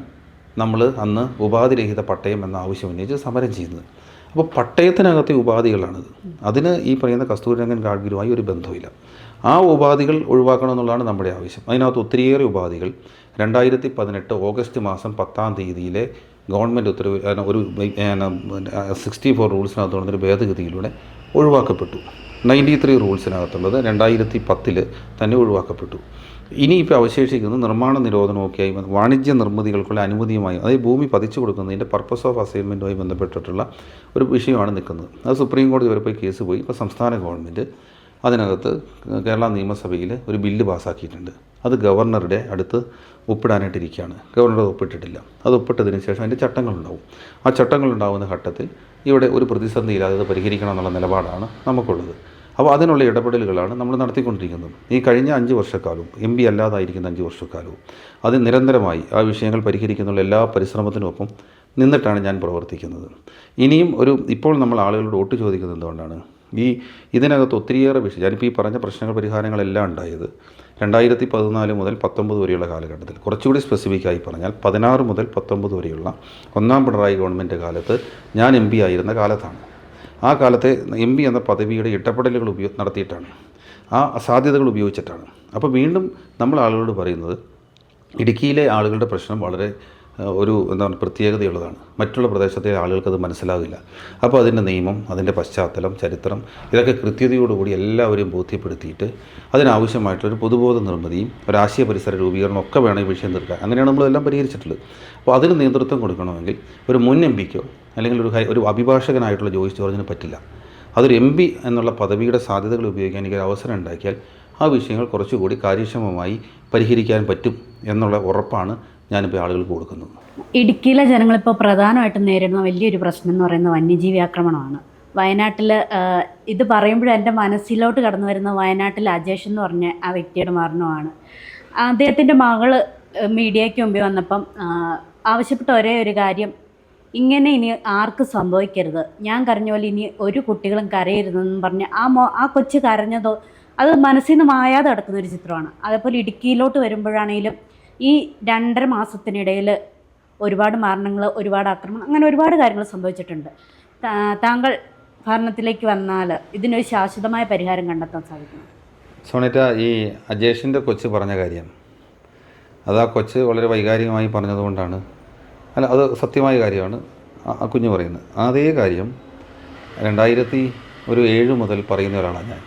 നമ്മൾ അന്ന് ഉപാധിരഹിത പട്ടയം എന്ന ആവശ്യം ഉന്നയിച്ച് സമരം ചെയ്യുന്നത്. അപ്പോൾ പട്ടയത്തിനകത്തെ ഉപാധികളാണിത്. അതിന് ഈ പറയുന്ന കസ്തൂരിരംഗൻ ഗാഡ്ഗിലുമായി ഒരു ബന്ധമില്ല. ആ ഉപാധികൾ ഒഴിവാക്കണമെന്നുള്ളതാണ് നമ്മുടെ ആവശ്യം. അതിനകത്ത് ഒത്തിരിയേറെ ഉപാധികൾ 2018 ഓഗസ്റ്റ് മാസം 10-ാം തീയതിയിലെ ഗവൺമെൻറ് ഉത്തരവ് ഒരു 64 റൂൾസിനകത്ത് നടന്നൊരു ഭേദഗതിയിലൂടെ ഒഴിവാക്കപ്പെട്ടു. 93 റൂൾസിനകത്തുള്ളത് 2010 തന്നെ ഒഴിവാക്കപ്പെട്ടു. ഇനിയിപ്പോൾ അവശേഷിക്കുന്നത് നിർമ്മാണ നിരോധനമൊക്കെയായി വാണിജ്യ നിർമ്മിതികൾക്കുള്ള അനുമതിയുമായി, അതായത് ഭൂമി പതിച്ചു കൊടുക്കുന്നതിൻ്റെ പർപ്പസ് ഓഫ് അസൈൻമെൻറ്റുമായി ബന്ധപ്പെട്ടിട്ടുള്ള ഒരു വിഷയമാണ് നിൽക്കുന്നത്. അത് സുപ്രീം കോടതി വരെ പോയി കേസ് പോയി. ഇപ്പോൾ സംസ്ഥാന ഗവൺമെൻറ് അതിനകത്ത് കേരള നിയമസഭയിൽ ഒരു ബില്ല് പാസ്സാക്കിയിട്ടുണ്ട്. അത് ഗവർണറുടെ അടുത്ത് ഒപ്പിടാനായിട്ടിരിക്കുകയാണ്. ഗവർണർ ഒപ്പിട്ടിട്ടില്ല. അത് ഒപ്പിട്ടതിന് ശേഷം അതിൻ്റെ ചട്ടങ്ങളുണ്ടാവും. ആ ചട്ടങ്ങളുണ്ടാകുന്ന ഘട്ടത്തിൽ ഇവിടെ ഒരു പ്രതിസന്ധിയില്ലാതെ അത് പരിഹരിക്കണം എന്നുള്ള നിലപാടാണ് നമുക്കുള്ളത്. അപ്പോൾ അതിനുള്ള ഇടപെടലുകളാണ് നമ്മൾ നടത്തിക്കൊണ്ടിരിക്കുന്നത്. ഈ കഴിഞ്ഞ 5 വർഷക്കാലവും MP അല്ലാതായിരിക്കുന്ന 5 വർഷക്കാലവും അത് നിരന്തരമായി ആ വിഷയങ്ങൾ പരിഹരിക്കുന്നുള്ള എല്ലാ പരിശ്രമത്തിനുമൊപ്പം നിന്നിട്ടാണ് ഞാൻ പ്രവർത്തിക്കുന്നത്. ഇനിയും ഇപ്പോൾ നമ്മൾ ആളുകളോട് വോട്ട് ചോദിക്കുന്നത് എന്തുകൊണ്ടാണ്? ഇതിനകത്ത് ഒത്തിരിയേറെ വിഷയം, ഞാനിപ്പോൾ ഈ പറഞ്ഞ പ്രശ്നങ്ങൾ പരിഹാരങ്ങളെല്ലാം ഉണ്ടായത് 2014 മുതൽ 19 വരെയുള്ള കാലഘട്ടത്തിൽ. കുറച്ചുകൂടി സ്പെസിഫിക്കായി പറഞ്ഞാൽ 16 മുതൽ 19 വരെയുള്ള 1-ാം പിണറായി ഗവൺമെൻറ് കാലത്ത് ഞാൻ MP ആയിരുന്ന കാലത്താണ്. ആ കാലത്തെ MP എന്ന പദവിയുടെ ഇടപെടലുകൾ നടത്തിയിട്ടാണ്, ആ സാധ്യതകൾ ഉപയോഗിച്ചിട്ടാണ്. അപ്പോൾ വീണ്ടും നമ്മൾ ആളുകളോട് പറയുന്നത് ഇടുക്കിയിലെ ആളുകളുടെ പ്രശ്നം വളരെ പ്രത്യേകതയുള്ളതാണ്. മറ്റുള്ള പ്രദേശത്തെ ആളുകൾക്കത് മനസ്സിലാകില്ല. അപ്പോൾ അതിൻ്റെ നിയമം, അതിൻ്റെ പശ്ചാത്തലം, ചരിത്രം ഇതൊക്കെ കൃത്യതയോടുകൂടി എല്ലാവരെയും ബോധ്യപ്പെടുത്തിയിട്ട് അതിനാവശ്യമായിട്ടുള്ളൊരു പൊതുബോധ നിർമ്മിതിയും ഒരാശയ പരിസര രൂപീകരണം ഒക്കെ വേണം ഈ വിഷയം തീർക്കാൻ. അങ്ങനെയാണ് നമ്മളെല്ലാം പരിഹരിച്ചിട്ടുള്ളത്. അപ്പോൾ അതിന് നേതൃത്വം കൊടുക്കണമെങ്കിൽ ഒരു മുൻ MPക്കോ അല്ലെങ്കിൽ ഒരു അഭിഭാഷകനായിട്ടുള്ള ജോയിസ് ജോർജിന് പറ്റില്ല. അതൊരു MP എന്നുള്ള പദവിയുടെ സാധ്യതകൾ ഉപയോഗിക്കാൻ എനിക്കൊരു അവസരം ഉണ്ടാക്കിയാൽ ആ വിഷയങ്ങൾ കുറച്ചുകൂടി കാര്യക്ഷമമായി പരിഹരിക്കാൻ പറ്റും എന്നുള്ള ഉറപ്പാണ് ഞാനിപ്പോൾ ആളുകൾക്ക് കൊടുക്കുന്നത്. ഇടുക്കിയിലെ ജനങ്ങളിപ്പോൾ പ്രധാനമായിട്ടും നേരിടുന്ന വലിയൊരു പ്രശ്നം എന്ന് പറയുന്നത് വന്യജീവി ആക്രമണമാണ്. വയനാട്ടിൽ ഇത് പറയുമ്പോഴും എൻ്റെ മനസ്സിലോട്ട് കടന്നു വരുന്ന വയനാട്ടിൽ അജേഷ് എന്ന് പറഞ്ഞ ആ വ്യക്തിയുടെ മരണമാണ്. അദ്ദേഹത്തിൻ്റെ മകൾ മീഡിയയ്ക്ക് മുമ്പിൽ വന്നപ്പം ആവശ്യപ്പെട്ട ഒരേ ഒരു കാര്യം, ഇങ്ങനെ ഇനി ആർക്കും സംഭവിക്കരുത്, ഞാൻ കരഞ്ഞ പോലെ ഇനി ഒരു കുട്ടികളും കരയരുതെന്നും പറഞ്ഞ് ആ കൊച്ചു കരഞ്ഞതോ അത് മനസ്സിൽ നിന്ന് മായാതെ കിടക്കുന്ന ഒരു ചിത്രമാണ്. അതേപോലെ ഇടുക്കിയിലോട്ട് വരുമ്പോഴാണെങ്കിലും ഈ 2.5 മാസത്തിനിടയിൽ ഒരുപാട് മരണങ്ങൾ, ഒരുപാട് ആക്രമണം, അങ്ങനെ ഒരുപാട് കാര്യങ്ങൾ സംഭവിച്ചിട്ടുണ്ട്. താങ്കൾ ഭരണത്തിലേക്ക് വന്നാൽ ഇതിനൊരു ശാശ്വതമായ പരിഹാരം കണ്ടെത്താൻ സാധിക്കും? സോണിറ്റ, ഈ അജേഷിൻ്റെ കൊച്ച് പറഞ്ഞ കാര്യം, അത് ആ കൊച്ച് വളരെ വൈകാരികമായി പറഞ്ഞതുകൊണ്ടാണ്. അല്ല, അത് സത്യമായ കാര്യമാണ് ആ കുഞ്ഞ് പറയുന്നത്. അതേ കാര്യം 2007 മുതൽ പറയുന്ന ഒരാളാണ് ഞാൻ.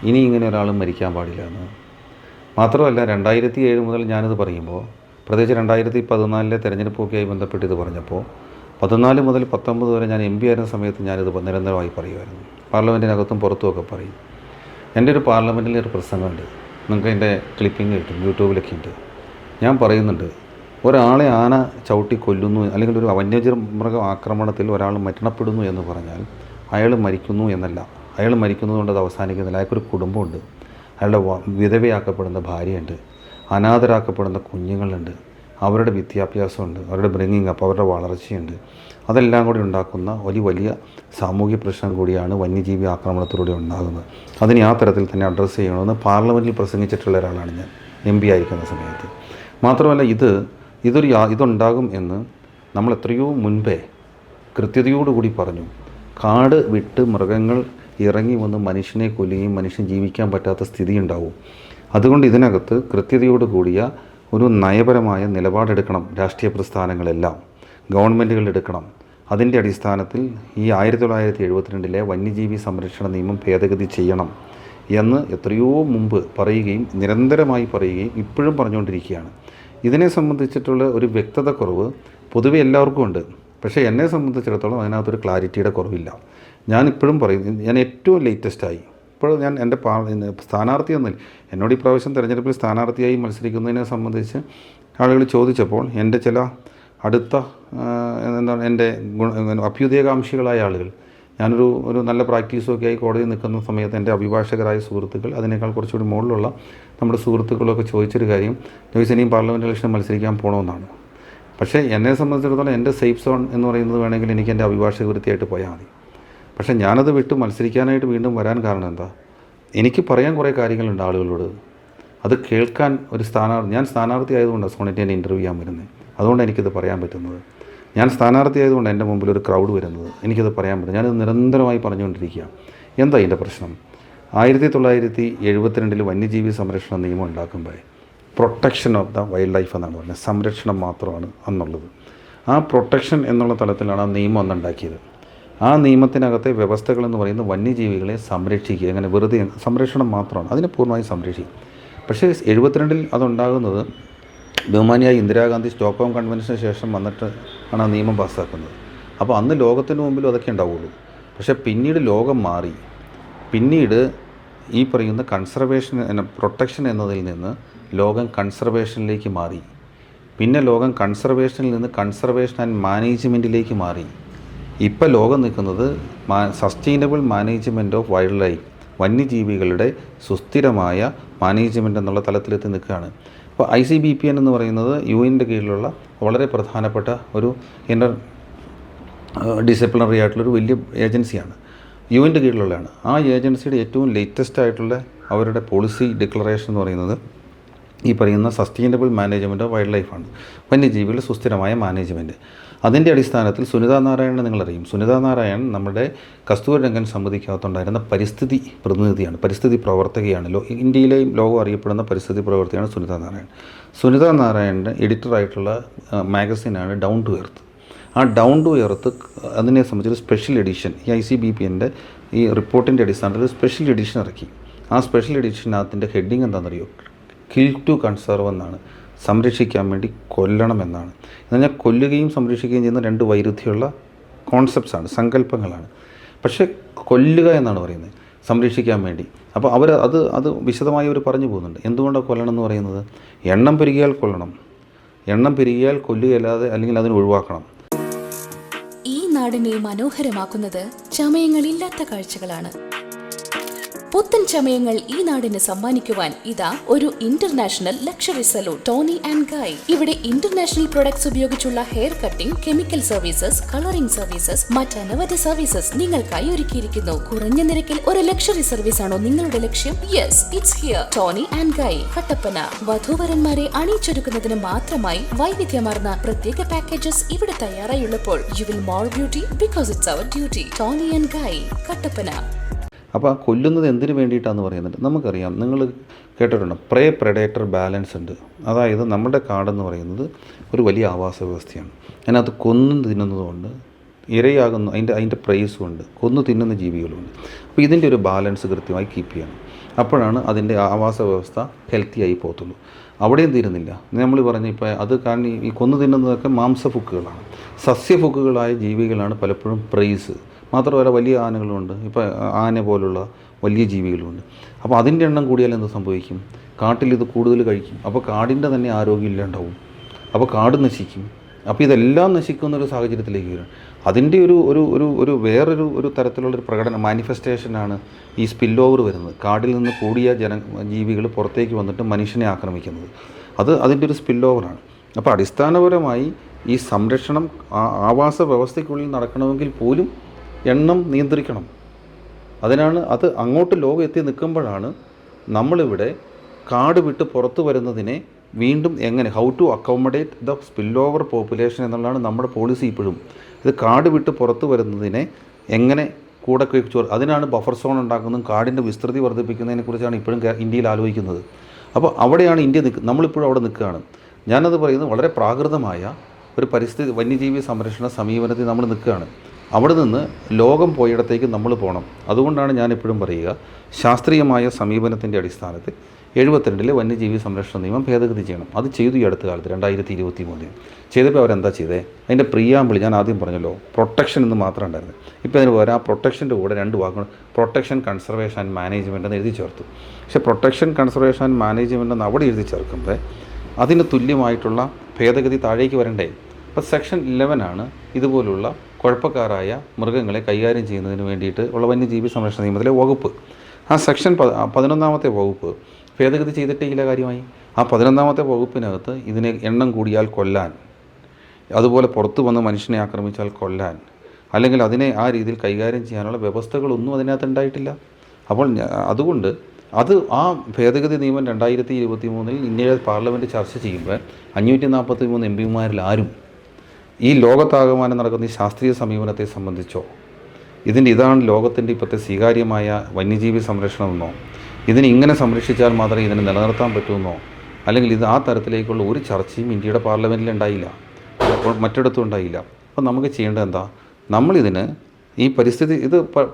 ഇനി ഇങ്ങനെ ഒരാളും മരിക്കാൻ പാടില്ല എന്ന്. മാത്രമല്ല 2007 മുതൽ ഞാനിത് പറയുമ്പോൾ, പ്രത്യേകിച്ച് 2014 തെരഞ്ഞെടുപ്പൊക്കെയായി ബന്ധപ്പെട്ട് ഇത് പറഞ്ഞപ്പോൾ, 14 മുതൽ 19 വരെ ഞാൻ MP ആയിരുന്ന സമയത്ത് ഞാനിത് നിരന്തരമായി പറയുമായിരുന്നു. പാർലമെൻറ്റിനകത്തും പുറത്തുമൊക്കെ പറയും. എൻ്റെ ഒരു പാർലമെൻറ്റിലെ ഒരു പ്രസംഗമുണ്ട്, നിങ്ങൾക്ക് എൻ്റെ ക്ലിപ്പിംഗ് കിട്ടും, യൂട്യൂബിലൊക്കെ ഉണ്ട്. ഞാൻ പറയുന്നുണ്ട്, ഒരാളെ ആന ചവിട്ടി കൊല്ലുന്നു അല്ലെങ്കിൽ ഒരു വന്യമൃഗ ആക്രമണത്തിൽ ഒരാൾ മരണപ്പെടുന്നു എന്ന് പറഞ്ഞാൽ അയാൾ മരിക്കുന്നു എന്നല്ല. അയാൾ മരിക്കുന്നതുകൊണ്ട് അത് അവസാനിക്കുന്നില്ല. അയാൾക്കൊരു കുടുംബമുണ്ട്, അയാളുടെ വിധവയാക്കപ്പെടുന്ന ഭാര്യയുണ്ട്, അനാഥരാക്കപ്പെടുന്ന കുഞ്ഞുങ്ങളുണ്ട്, അവരുടെ വിദ്യാഭ്യാസമുണ്ട്, അവരുടെ ബ്രിങ്ങിങ് അപ്പ്, അവരുടെ വളർച്ചയുണ്ട്. അതെല്ലാം കൂടി ഉണ്ടാക്കുന്ന വലിയ സാമൂഹ്യ പ്രശ്നം കൂടിയാണ് വന്യജീവി ആക്രമണത്തിലൂടെ ഉണ്ടാകുന്നത്. അതിനെ ആ തരത്തിൽ തന്നെ അഡ്രസ്സ് ചെയ്യണമെന്ന് പാർലമെൻറ്റിൽ പ്രസംഗിച്ചിട്ടുള്ള ഒരാളാണ് ഞാൻ MP ആയിരിക്കുന്ന സമയത്ത്. മാത്രമല്ല ഇതുണ്ടാകും എന്ന് നമ്മൾ എത്രയോ മുൻപേ കൃത്യതയോടുകൂടി പറഞ്ഞു. കാട് വിട്ട് മൃഗങ്ങൾ ഇറങ്ങി വന്ന് മനുഷ്യനെ കൊല്ലുകയും മനുഷ്യൻ ജീവിക്കാൻ പറ്റാത്ത സ്ഥിതി ഉണ്ടാവും. അതുകൊണ്ട് ഇതിനകത്ത് കൃത്യതയോടുകൂടിയ ഒരു നയപരമായ നിലപാടെടുക്കണം രാഷ്ട്രീയ പ്രസ്ഥാനങ്ങളെല്ലാം, ഗവൺമെൻറ്റുകൾ എടുക്കണം. അതിൻ്റെ അടിസ്ഥാനത്തിൽ ഈ 1972 വന്യജീവി സംരക്ഷണ നിയമം ഭേദഗതി ചെയ്യണം എന്ന് എത്രയോ മുമ്പ് പറയുകയും നിരന്തരമായി പറയുകയും ഇപ്പോഴും പറഞ്ഞുകൊണ്ടിരിക്കുകയാണ്. ഇതിനെ സംബന്ധിച്ചിട്ടുള്ള ഒരു വ്യക്തത കുറവ് പൊതുവെ എല്ലാവർക്കും ഉണ്ട്. പക്ഷേ എന്നെ സംബന്ധിച്ചിടത്തോളം അതിനകത്തൊരു ക്ലാരിറ്റിയുടെ കുറവില്ല. ഞാനിപ്പോഴും പറയും, ഞാൻ ഏറ്റവും ലേറ്റസ്റ്റായി ഇപ്പോൾ ഞാൻ എൻ്റെ സ്ഥാനാർത്ഥി എന്നില്ല, എന്നോട് ഈ പ്രാവശ്യം തെരഞ്ഞെടുപ്പിൽ സ്ഥാനാർത്ഥിയായി മത്സരിക്കുന്നതിനെ സംബന്ധിച്ച് ആളുകൾ ചോദിച്ചപ്പോൾ എൻ്റെ ചില അടുത്ത എന്താണ് എൻ്റെ അഭ്യുദയകാംക്ഷികളായ ആളുകൾ, ഞാനൊരു നല്ല പ്രാക്ടീസൊക്കെ ആയി കോടതിയിൽ നിൽക്കുന്ന സമയത്ത് എൻ്റെ അഭിഭാഷകരായ സുഹൃത്തുക്കൾ, അതിനേക്കാൾ കുറച്ചുകൂടി മുകളിലുള്ള നമ്മുടെ സുഹൃത്തുക്കളൊക്കെ ചോദിച്ചൊരു കാര്യം, ഇനിയും പാർലമെൻറ്റ് ഇലക്ഷൻ മത്സരിക്കാൻ പോകണമെന്നാണ്. പക്ഷേ എന്നെ സംബന്ധിച്ചിടത്തോളം എൻ്റെ സേഫ് സോൺ എന്ന് പറയുന്നത് വേണമെങ്കിൽ എനിക്ക് എൻ്റെ അഭിഭാഷക വൃത്തിയായിട്ട് പോയാൽ മതി. പക്ഷേ ഞാനത് വിട്ട് മത്സരിക്കാനായിട്ട് വീണ്ടും വരാൻ കാരണം എന്താ? എനിക്ക് പറയാൻ കുറേ കാര്യങ്ങളുണ്ട് ആളുകളോട്. അത് കേൾക്കാൻ ഞാൻ സ്ഥാനാർത്ഥി ആയതുകൊണ്ടാണ് സോണിറ്റ് എന്നെ ഇൻ്റർവ്യൂ ചെയ്യാൻ വരുന്നത്. അതുകൊണ്ട് എനിക്കിത് പറയാൻ പറ്റുന്നത്. ഞാൻ സ്ഥാനാർത്ഥി ആയതുകൊണ്ട് എൻ്റെ മുമ്പിൽ ഒരു ക്രൗഡ് വരുന്നത്, എനിക്കത് പറയാൻ പറ്റും. ഞാനത് നിരന്തരമായി പറഞ്ഞുകൊണ്ടിരിക്കുക. എന്താ ഇതിൻ്റെ പ്രശ്നം? 1972 വന്യജീവി സംരക്ഷണ നിയമം ഉണ്ടാക്കുമ്പോൾ protection of the wild life എന്നാണ് പറഞ്ഞത്. സംരക്ഷണം മാത്രമാണ് അന്നുള്ളത്. ആ പ്രൊട്ടക്ഷൻ എന്നുള്ള തലത്തിലാണ് ആ നിയമം അന്നുണ്ടാക്കിയത്. ആ നിയമത്തിനകത്തെ വ്യവസ്ഥകളെന്ന് പറയുന്നത് വന്യജീവികളെ സംരക്ഷിക്കുക, അങ്ങനെ വെറുതെ സംരക്ഷണം മാത്രമാണ്, അതിനെ പൂർണ്ണമായി സംരക്ഷിക്കും. പക്ഷേ 72 അതുണ്ടാകുന്നത് ബഹുമാനിയായ ഇന്ദിരാഗാന്ധി സ്റ്റോക്ക്ഹോം കൺവെൻഷന് ശേഷം വന്നിട്ട് ആണ് ആ നിയമം പാസ്സാക്കുന്നത്. അപ്പോൾ അന്ന് ലോകത്തിന് മുമ്പിലും അതൊക്കെ ഉണ്ടാവുള്ളൂ. പക്ഷേ പിന്നീട് ലോകം മാറി. പിന്നീട് ഈ പറയുന്ന പ്രൊട്ടക്ഷൻ എന്നതിൽ നിന്ന് ലോകം കൺസർവേഷനിലേക്ക് മാറി. പിന്നെ ലോകം കൺസർവേഷനിൽ നിന്ന് കൺസർവേഷൻ ആൻഡ് മാനേജ്മെൻറ്റിലേക്ക് മാറി. ഇപ്പോൾ ലോകം നിൽക്കുന്നത് sustainable management of wild life, വന്യജീവികളുടെ സുസ്ഥിരമായ മാനേജ്മെൻറ്റ് എന്നുള്ള തലത്തിലെത്തി നിൽക്കുകയാണ്. അപ്പോൾ ICBPN എന്ന് പറയുന്നത് UN കീഴിലുള്ള വളരെ പ്രധാനപ്പെട്ട ഒരു ഇൻ്റർ ഡിസിപ്ലിനറി ആയിട്ടുള്ളൊരു വലിയ ഏജൻസിയാണ്. UN കീഴിലുള്ളതാണ്. ആ ഏജൻസിയുടെ ഏറ്റവും ലേറ്റസ്റ്റ് ആയിട്ടുള്ള അവരുടെ പോളിസി ഡിക്ലറേഷൻ എന്ന് പറയുന്നത് ഈ പറയുന്ന സസ്റ്റൈനബിൾ മാനേജ്മെൻറ്റ് ഓഫ് വൈൽഡ് ലൈഫാണ്, വന്യജീവികളുടെ സുസ്ഥിരമായ മാനേജ്മെൻറ്റ്. അതിൻ്റെ അടിസ്ഥാനത്തിൽ സുനിത നാരായണനെ നിങ്ങളറിയും. സുനിത നാരായണൻ നമ്മുടെ കസ്തൂരിരംഗൻ സമിതിക്കകത്തുണ്ടായിരുന്ന പരിസ്ഥിതി പ്രതിനിധിയാണ്, പരിസ്ഥിതി പ്രവർത്തകയാണ്. ഇന്ത്യയിലെയും ലോകം അറിയപ്പെടുന്ന പരിസ്ഥിതി പ്രവർത്തകയാണ് സുനിത നാരായണൻ. സുനിത നാരായണൻ്റെ എഡിറ്ററായിട്ടുള്ള മാഗസിനാണ് ഡൗൺ ടു എർത്ത്. ആ ഡൗൺ ടു എർത്ത് അതിനെ സംബന്ധിച്ചൊരു സ്പെഷ്യൽ എഡിഷൻ ഈ ICBPൻ്റെ ഈ റിപ്പോർട്ടിൻ്റെ അടിസ്ഥാനത്തിൽ ഒരു സ്പെഷ്യൽ എഡിഷൻ ഇറക്കി. ആ സ്പെഷ്യൽ എഡിഷനകത്തിൻ്റെ ഹെഡിങ് എന്താണെന്നറിയോ? കിൽ ടു കൺസർവ് എന്നാണ്. സംരക്ഷിക്കാൻ വേണ്ടി കൊല്ലണം എന്നാണ്. എന്ന് പറഞ്ഞാൽ കൊല്ലുകയും സംരക്ഷിക്കുകയും ചെയ്യുന്ന രണ്ട് വൈരുദ്ധ്യമുള്ള കോൺസെപ്റ്റ്സാണ്, സങ്കല്പങ്ങളാണ്. പക്ഷേ കൊല്ലുക എന്നാണ് പറയുന്നത്, സംരക്ഷിക്കാൻ വേണ്ടി. അപ്പോൾ അത് വിശദമായി അവർ പറഞ്ഞു പോകുന്നുണ്ട്. എന്തുകൊണ്ടാണ് കൊല്ലണം എന്ന് പറയുന്നത്? എണ്ണം പെരുകിയാൽ കൊല്ലണം, എണ്ണം പെരുകിയാൽ കൊല്ലുകയല്ലാതെ അല്ലെങ്കിൽ അതിന് ഒഴിവാക്കണം. ഈ നാടിനെ മനോഹരമാക്കുന്നത് ചമയങ്ങളില്ലാത്ത കാഴ്ചകളാണ്. പുത്തൻ ചമയങ്ങൾ ഈ നാടിന് സമ്മാനിക്കുവാൻ ഇതാ ഒരു international luxury salon Toni and Guy. ഇവിടെ ഇന്റർനാഷണൽ പ്രൊഡക്ട്സ് ഉപയോഗിച്ചുള്ള hair cutting, chemical services, colouring services, മറ്റനവധി സർവീസസ് നിങ്ങൾക്കായി ഒരുക്കിയിരിക്കുന്നു. കുറഞ്ഞ നിരക്കിൽ ഒരു ലക്ഷറി സർവീസ് ആണോ നിങ്ങളുടെ ലക്ഷ്യം? Yes, it's here. Toni and Guy, Kattappana. വധൂവരന്മാരെ അണിയിച്ചൊരുക്കുന്നതിന് മാത്രമായി വൈവിധ്യമാർന്ന പ്രത്യേക പാക്കേജസ് ഇവിടെ തയ്യാറായുള്ളപ്പോൾ you will more beauty because it's our duty. Toni and Guy, Kattappana. അപ്പോൾ ആ കൊല്ലുന്നത് എന്തിനു വേണ്ടിയിട്ടാണെന്ന് പറയുന്നുണ്ട്. നമുക്കറിയാം, നിങ്ങൾ കേട്ടിട്ടുണ്ട്, പ്രേ പ്രെഡേറ്റർ ബാലൻസ് ഉണ്ട്. അതായത് നമ്മുടെ കാടെന്ന് പറയുന്നത് ഒരു വലിയ ആവാസ വ്യവസ്ഥയാണ്. അതിനകത്ത് കൊന്നു തിന്നുന്നതുകൊണ്ട് ഇരയാകുന്നു, അതിൻ്റെ പ്രൈസും ഉണ്ട്, കൊന്നു തിന്നുന്ന ജീവികളുമുണ്ട്. അപ്പോൾ ഇതിൻ്റെ ഒരു ബാലൻസ് കൃത്യമായി കീപ്പ് ചെയ്യണം. അപ്പോഴാണ് അതിൻ്റെ ആവാസ വ്യവസ്ഥ ഹെൽത്തി ആയി പോകത്തുള്ളൂ. അവിടെയും തീരുന്നില്ല. നമ്മൾ പറഞ്ഞ ഇപ്പോൾ അത് കാരണം ഈ കൊന്നു തിന്നുന്നതൊക്കെ മാംസഫുക്കുകളാണ്. സസ്യഫുക്കുകളായ ജീവികളാണ് പലപ്പോഴും പ്രൈസ്. മാത്രമല്ല വലിയ ആനകളുമുണ്ട്, ഇപ്പോൾ ആന പോലുള്ള വലിയ ജീവികളുമുണ്ട്. അപ്പോൾ അതിൻ്റെ എണ്ണം കൂടിയാൽ എന്ത് സംഭവിക്കും? കാട്ടിൽ ഇത് കൂടുതൽ കഴിക്കും. അപ്പോൾ കാടിൻ്റെ തന്നെ ആരോഗ്യം ഇല്ലാണ്ടാവും. അപ്പോൾ കാട് നശിക്കും. അപ്പോൾ ഇതെല്ലാം നശിക്കുന്നൊരു സാഹചര്യത്തിലേക്ക് വരും. അതിൻ്റെ ഒരു വേറൊരു തരത്തിലുള്ളൊരു പ്രകടനം, മാനിഫെസ്റ്റേഷനാണ് ഈ സ്പിൽ ഓവർ വരുന്നത്. കാടിൽ നിന്ന് കൂടിയ ജീവികൾ പുറത്തേക്ക് വന്നിട്ട് മനുഷ്യനെ ആക്രമിക്കുന്നത്. അതിൻ്റെ ഒരു സ്പിൽ ഓവറാണ്. അപ്പോൾ അടിസ്ഥാനപരമായി ഈ സംരക്ഷണം ആവാസ വ്യവസ്ഥയ്ക്കുള്ളിൽ നടക്കണമെങ്കിൽ പോലും എണ്ണം നിയന്ത്രിക്കണം. അതിനാണ് അത് അങ്ങോട്ട് ലോകം എത്തി നിൽക്കുമ്പോഴാണ് നമ്മളിവിടെ കാട് വിട്ട് പുറത്തു വരുന്നതിനെ വീണ്ടും എങ്ങനെ how to accommodate the spill over population എന്നുള്ളതാണ് നമ്മുടെ പോളിസി. ഇപ്പോഴും ഇത് കാട് വിട്ട് പുറത്തു വരുന്നതിനെ എങ്ങനെ കൂടെ അതിനാണ് ബഫർ സോൺ ഉണ്ടാക്കുന്നതും കാടിൻ്റെ വിസ്തൃതി വർദ്ധിപ്പിക്കുന്നതിനെക്കുറിച്ചാണ് ഇപ്പോഴും ഇന്ത്യയിൽ ആലോചിക്കുന്നത്. അപ്പോൾ അവിടെയാണ് ഇന്ത്യ നമ്മളിപ്പോഴും അവിടെ നിൽക്കുകയാണ്. ഞാനത് പറയുന്നത് വളരെ പ്രാകൃതമായ ഒരു പരിസ്ഥിതി വന്യജീവി സംരക്ഷണ സമീപനത്തിൽ നമ്മൾ നിൽക്കുകയാണ്. അവിടെ നിന്ന് ലോകം പോയിടത്തേക്ക് നമ്മൾ പോകണം. അതുകൊണ്ടാണ് ഞാൻ എപ്പോഴും പറയുക, ശാസ്ത്രീയമായ സമീപനത്തിൻ്റെ അടിസ്ഥാനത്തിൽ 72 വന്യജീവി സംരക്ഷണ നിയമം ഭേദഗതി ചെയ്യണം. അത് ചെയ്തു ഈ അടുത്ത കാലത്ത് 2023 ചെയ്തപ്പോൾ അവരെന്താ ചെയ്തേ? അതിൻ്റെ പ്രിയാമ്പിൾ ഞാൻ ആദ്യം പറഞ്ഞല്ലോ, പ്രൊട്ടക്ഷൻ എന്ന് മാത്രം ഉണ്ടായിരുന്നു. ഇപ്പോൾ അതിന് പകരം ആ പ്രൊട്ടക്ഷൻ്റെ കൂടെ 2 വാക്കുകൾ പ്രൊട്ടക്ഷൻ, കൺസർവേഷൻ ആൻഡ് മാനേജ്മെൻറ്റ് എന്ന് എഴുതി ചേർത്തു. പക്ഷേ പ്രൊട്ടക്ഷൻ, കൺസർവേഷൻ ആൻഡ് മാനേജ്മെൻറ്റ് എന്ന് അവിടെ എഴുതി ചേർക്കുമ്പോൾ അതിന് തുല്യമായിട്ടുള്ള ഭേദഗതി താഴേക്ക് വരണ്ടേ? അപ്പോൾ സെക്ഷൻ 11 ഇതുപോലുള്ള കുഴപ്പക്കാരായ മൃഗങ്ങളെ കൈകാര്യം ചെയ്യുന്നതിന് വേണ്ടിയിട്ട് ഉള്ള വന്യജീവി സംരക്ഷണ നിയമത്തിലെ വകുപ്പ്. ആ സെക്ഷൻ 11ാമത്തെ വകുപ്പ് ഭേദഗതി ചെയ്തിട്ടേ ഇല്ല കാര്യമായി. ആ 11ാമത്തെ വകുപ്പിനകത്ത് ഇതിനെ എണ്ണം കൂടിയാൽ കൊല്ലാൻ, അതുപോലെ പുറത്തു വന്ന് മനുഷ്യനെ ആക്രമിച്ചാൽ കൊല്ലാൻ, അല്ലെങ്കിൽ അതിനെ ആ രീതിയിൽ കൈകാര്യം ചെയ്യാനുള്ള വ്യവസ്ഥകളൊന്നും അതിനകത്ത് ഉണ്ടായിട്ടില്ല. അപ്പോൾ അതുകൊണ്ട് ആ ഭേദഗതി നിയമം 2023 ഇന്ത്യയുടെ പാർലമെൻറ്റ് ചർച്ച ചെയ്യുമ്പോൾ 543 എംപിമാരിൽ ആരും ഈ ലോകത്താകമാനം നടക്കുന്ന ഈ ശാസ്ത്രീയ സമീപനത്തെ സംബന്ധിച്ചോ, ഇതാണ് ലോകത്തിൻ്റെ ഇപ്പോഴത്തെ സ്വീകാര്യമായ വന്യജീവി സംരക്ഷണമെന്നോ, ഇതിനെ ഇങ്ങനെ സംരക്ഷിച്ചാൽ മാത്രമേ ഇതിനെ നിലനിർത്താൻ പറ്റുമെന്നോ, അല്ലെങ്കിൽ ആ തരത്തിലേക്കുള്ള ഒരു ചർച്ചയും ഇന്ത്യയുടെ പാർലമെൻറ്റിൽ ഉണ്ടായില്ല, മറ്റിടത്തും ഉണ്ടായില്ല. അപ്പോൾ നമുക്ക് ചെയ്യേണ്ടത് എന്താ? നമ്മളിതിന് ഈ പരിസ്ഥിതി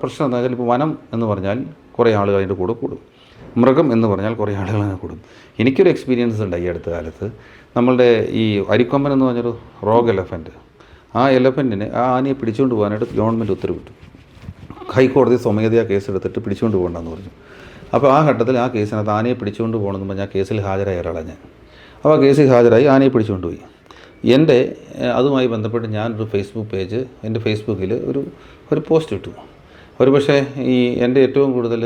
പ്രശ്നം എന്താ വെച്ചാൽ, ഇപ്പോൾ വനം എന്ന് പറഞ്ഞാൽ കുറേ ആളുകൾ അതിൻ്റെ കൂടെ കൂടും, മൃഗം എന്ന് പറഞ്ഞാൽ കുറേ ആളുകൾ അതിനെ കൂടും. എനിക്കൊരു എക്സ്പീരിയൻസ് ഉണ്ടായി അടുത്ത കാലത്ത്. നമ്മളുടെ ഈ അരിക്കൊമ്പൻ എന്ന് പറഞ്ഞൊരു റോഗ് എലഫൻറ്റ്, ആ എലഫൻറ്റിനെ ആ ആനയെ പിടിച്ചുകൊണ്ട് പോകാനായിട്ട് ഗവൺമെൻറ് ഉത്തരവിട്ടു. ഹൈക്കോടതി സ്വമേധയാ കേസെടുത്തിട്ട് പിടിച്ചുകൊണ്ട് പോകണ്ടെന്ന് പറഞ്ഞു. അപ്പോൾ ആ ഘട്ടത്തിൽ ആ കേസിനകത്ത് ആനയെ പിടിച്ചുകൊണ്ട് പോകണമെന്ന് പറഞ്ഞാൽ കേസിൽ ഹാജരായ ഒരാളാണ് ഞാൻ. അപ്പോൾ ആ കേസിൽ ഹാജരായി ആനയെ പിടിച്ചുകൊണ്ട് പോയി. എൻ്റെ അതുമായി ബന്ധപ്പെട്ട് ഞാനൊരു ഫേസ്ബുക്ക് പേജ്, എൻ്റെ ഫേസ്ബുക്കിൽ ഒരു പോസ്റ്റ് ഇട്ടു. ഒരു പക്ഷേ ഈ എൻ്റെ ഏറ്റവും കൂടുതൽ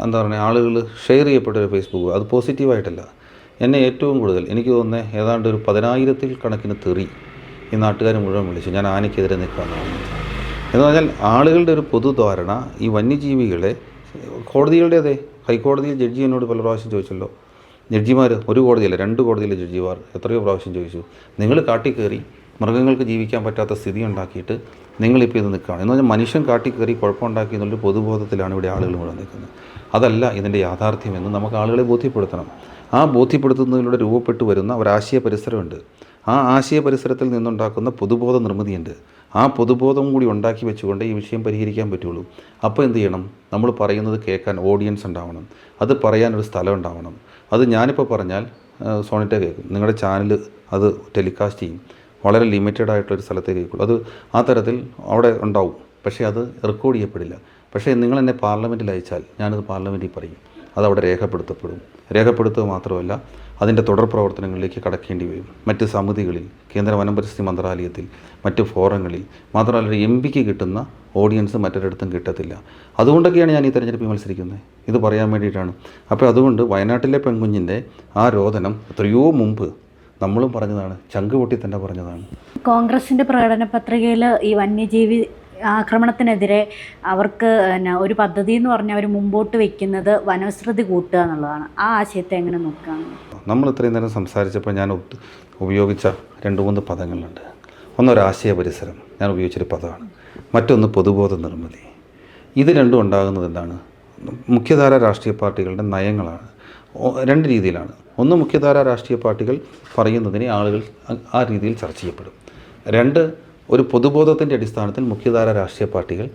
എന്താ പറയുക ആളുകൾ ഷെയർ ചെയ്യപ്പെട്ടൊരു ഫേസ്ബുക്ക്, അത് പോസിറ്റീവായിട്ടല്ല. എന്നെ ഏറ്റവും കൂടുതൽ എനിക്ക് തോന്നുന്നത് ഏതാണ്ട് ഒരു 10,000 കണക്കിന് തെറി ഈ നാട്ടുകാർ മുഴുവൻ വിളിച്ചു ഞാൻ ആനയ്ക്കെതിരെ നിൽക്കാമെന്ന് പറഞ്ഞു. എന്ന് പറഞ്ഞാൽ ആളുകളുടെ ഒരു പൊതുധാരണ ഈ വന്യജീവികളെ, കോടതികളുടേതേ, ഹൈക്കോടതിയിൽ ജഡ്ജി എന്നോട് പല പ്രാവശ്യം ചോദിച്ചല്ലോ, ജഡ്ജിമാർ ഒരു കോടതിയല്ല 2 കോടതിയിലെ ജഡ്ജിമാർ എത്രയോ പ്രാവശ്യം ചോദിച്ചു, നിങ്ങൾ കാട്ടിക്കയറി മൃഗങ്ങൾക്ക് ജീവിക്കാൻ പറ്റാത്ത സ്ഥിതി ഉണ്ടാക്കിയിട്ട് നിങ്ങളിപ്പോൾ ഇത് നിൽക്കുകയാണ്. എന്ന് പറഞ്ഞാൽ മനുഷ്യൻ കാട്ടിക്കയറി കുഴപ്പമുണ്ടാക്കി എന്നുള്ളൊരു പൊതുബോധത്തിലാണ് ഇവിടെ ആളുകൾ മുഴുവൻ നിൽക്കുന്നത്. അതല്ല ഇതിൻ്റെ യാഥാർത്ഥ്യമെന്ന് നമുക്ക് ആളുകളെ ബോധ്യപ്പെടുത്തണം. ആ ബോധ്യപ്പെടുത്തുന്നതിലൂടെ രൂപപ്പെട്ടു വരുന്ന ഒരാശയ പരിസരമുണ്ട്. ആ ആശയ പരിസരത്തിൽ നിന്നുണ്ടാക്കുന്ന പൊതുബോധ നിർമ്മിതിയുണ്ട്. ആ പൊതുബോധം കൂടി ഉണ്ടാക്കി വെച്ചുകൊണ്ട് ഈ വിഷയം പരിഹരിക്കാൻ പറ്റുള്ളൂ. അപ്പോൾ എന്ത് ചെയ്യണം? നമ്മൾ പറയുന്നത് കേൾക്കാൻ ഓഡിയൻസ് ഉണ്ടാവണം, അത് പറയാനൊരു സ്ഥലം ഉണ്ടാവണം. അത് ഞാനിപ്പോൾ പറഞ്ഞാൽ സോണിറ്റ കേൾക്കും, നിങ്ങളുടെ ചാനൽ അത് ടെലികാസ്റ്റ് ചെയ്യും, വളരെ ലിമിറ്റഡ് ആയിട്ടൊരു സ്ഥലത്തേക്ക് കേൾക്കുള്ളൂ. അത് ആ തരത്തിൽ അവിടെ ഉണ്ടാവും, പക്ഷേ അത് റെക്കോർഡ് ചെയ്യപ്പെടില്ല. പക്ഷേ നിങ്ങൾ എന്നെ പാർലമെൻറ്റിൽ അയച്ചാൽ ഞാനത് പാർലമെൻറ്റിൽ പറയും. അതവിടെ രേഖപ്പെടുത്തപ്പെടും. രേഖപ്പെടുത്തുക മാത്രമല്ല, അതിൻ്റെ തുടർ പ്രവർത്തനങ്ങളിലേക്ക് കടക്കേണ്ടി വരും. മറ്റ് സമിതികളിൽ, കേന്ദ്ര വനം പരിസ്ഥിതി മന്ത്രാലയത്തിൽ, മറ്റ് ഫോറങ്ങളിൽ. മാത്രമല്ല, ഒരു MP കിട്ടുന്ന ഓഡിയൻസ് മറ്റൊരിടത്തും കിട്ടത്തില്ല. അതുകൊണ്ടൊക്കെയാണ് ഞാൻ ഈ തെരഞ്ഞെടുപ്പിൽ മത്സരിക്കുന്നത്. ഇത് പറയാൻ വേണ്ടിയിട്ടാണ്. അപ്പോൾ അതുകൊണ്ട് വയനാട്ടിലെ പെൺകുഞ്ഞിൻ്റെ ആ രോദനം എത്രയോ മുമ്പ് നമ്മളും പറഞ്ഞതാണ്, ചങ്ക് പൊട്ടി തന്നെ പറഞ്ഞതാണ്. കോൺഗ്രസിൻ്റെ പ്രകടന പത്രികയിൽ ഈ വന്യജീവി ആക്രമണത്തിനെതിരെ അവർക്ക് ഒരു പദ്ധതി എന്ന് പറഞ്ഞാൽ അവർ മുമ്പോട്ട് വയ്ക്കുന്നത് വനവിസ്തൃതി കൂട്ടുക എന്നുള്ളതാണ്. ആ ആശയത്തെ എങ്ങനെ നോക്കുകയാണ്? നമ്മൾ ഇത്രയും നേരം സംസാരിച്ചപ്പോൾ ഞാൻ ഉപയോഗിച്ച 2-3 പദങ്ങളുണ്ട്. ഒന്ന് ഒരാശയ പരിസരം, ഞാൻ ഉപയോഗിച്ചൊരു പദമാണ്. മറ്റൊന്ന് പൊതുബോധ നിർമ്മിതി. ഇത് രണ്ടും ഉണ്ടാകുന്നത് എന്താണ്? മുഖ്യധാര രാഷ്ട്രീയ പാർട്ടികളുടെ നയങ്ങളാണ്. 2 രീതിയിലാണ്. ഒന്ന്, മുഖ്യധാര രാഷ്ട്രീയ പാർട്ടികൾ പറയുന്നതിനെ ആളുകൾ ആ രീതിയിൽ ചർച്ച ചെയ്യപ്പെടും. 2, ഒരു പൊതുബോധത്തിൻ്റെ അടിസ്ഥാനത്തിൽ മുഖ്യധാര രാഷ്ട്രീയ പാർട്ടികൾ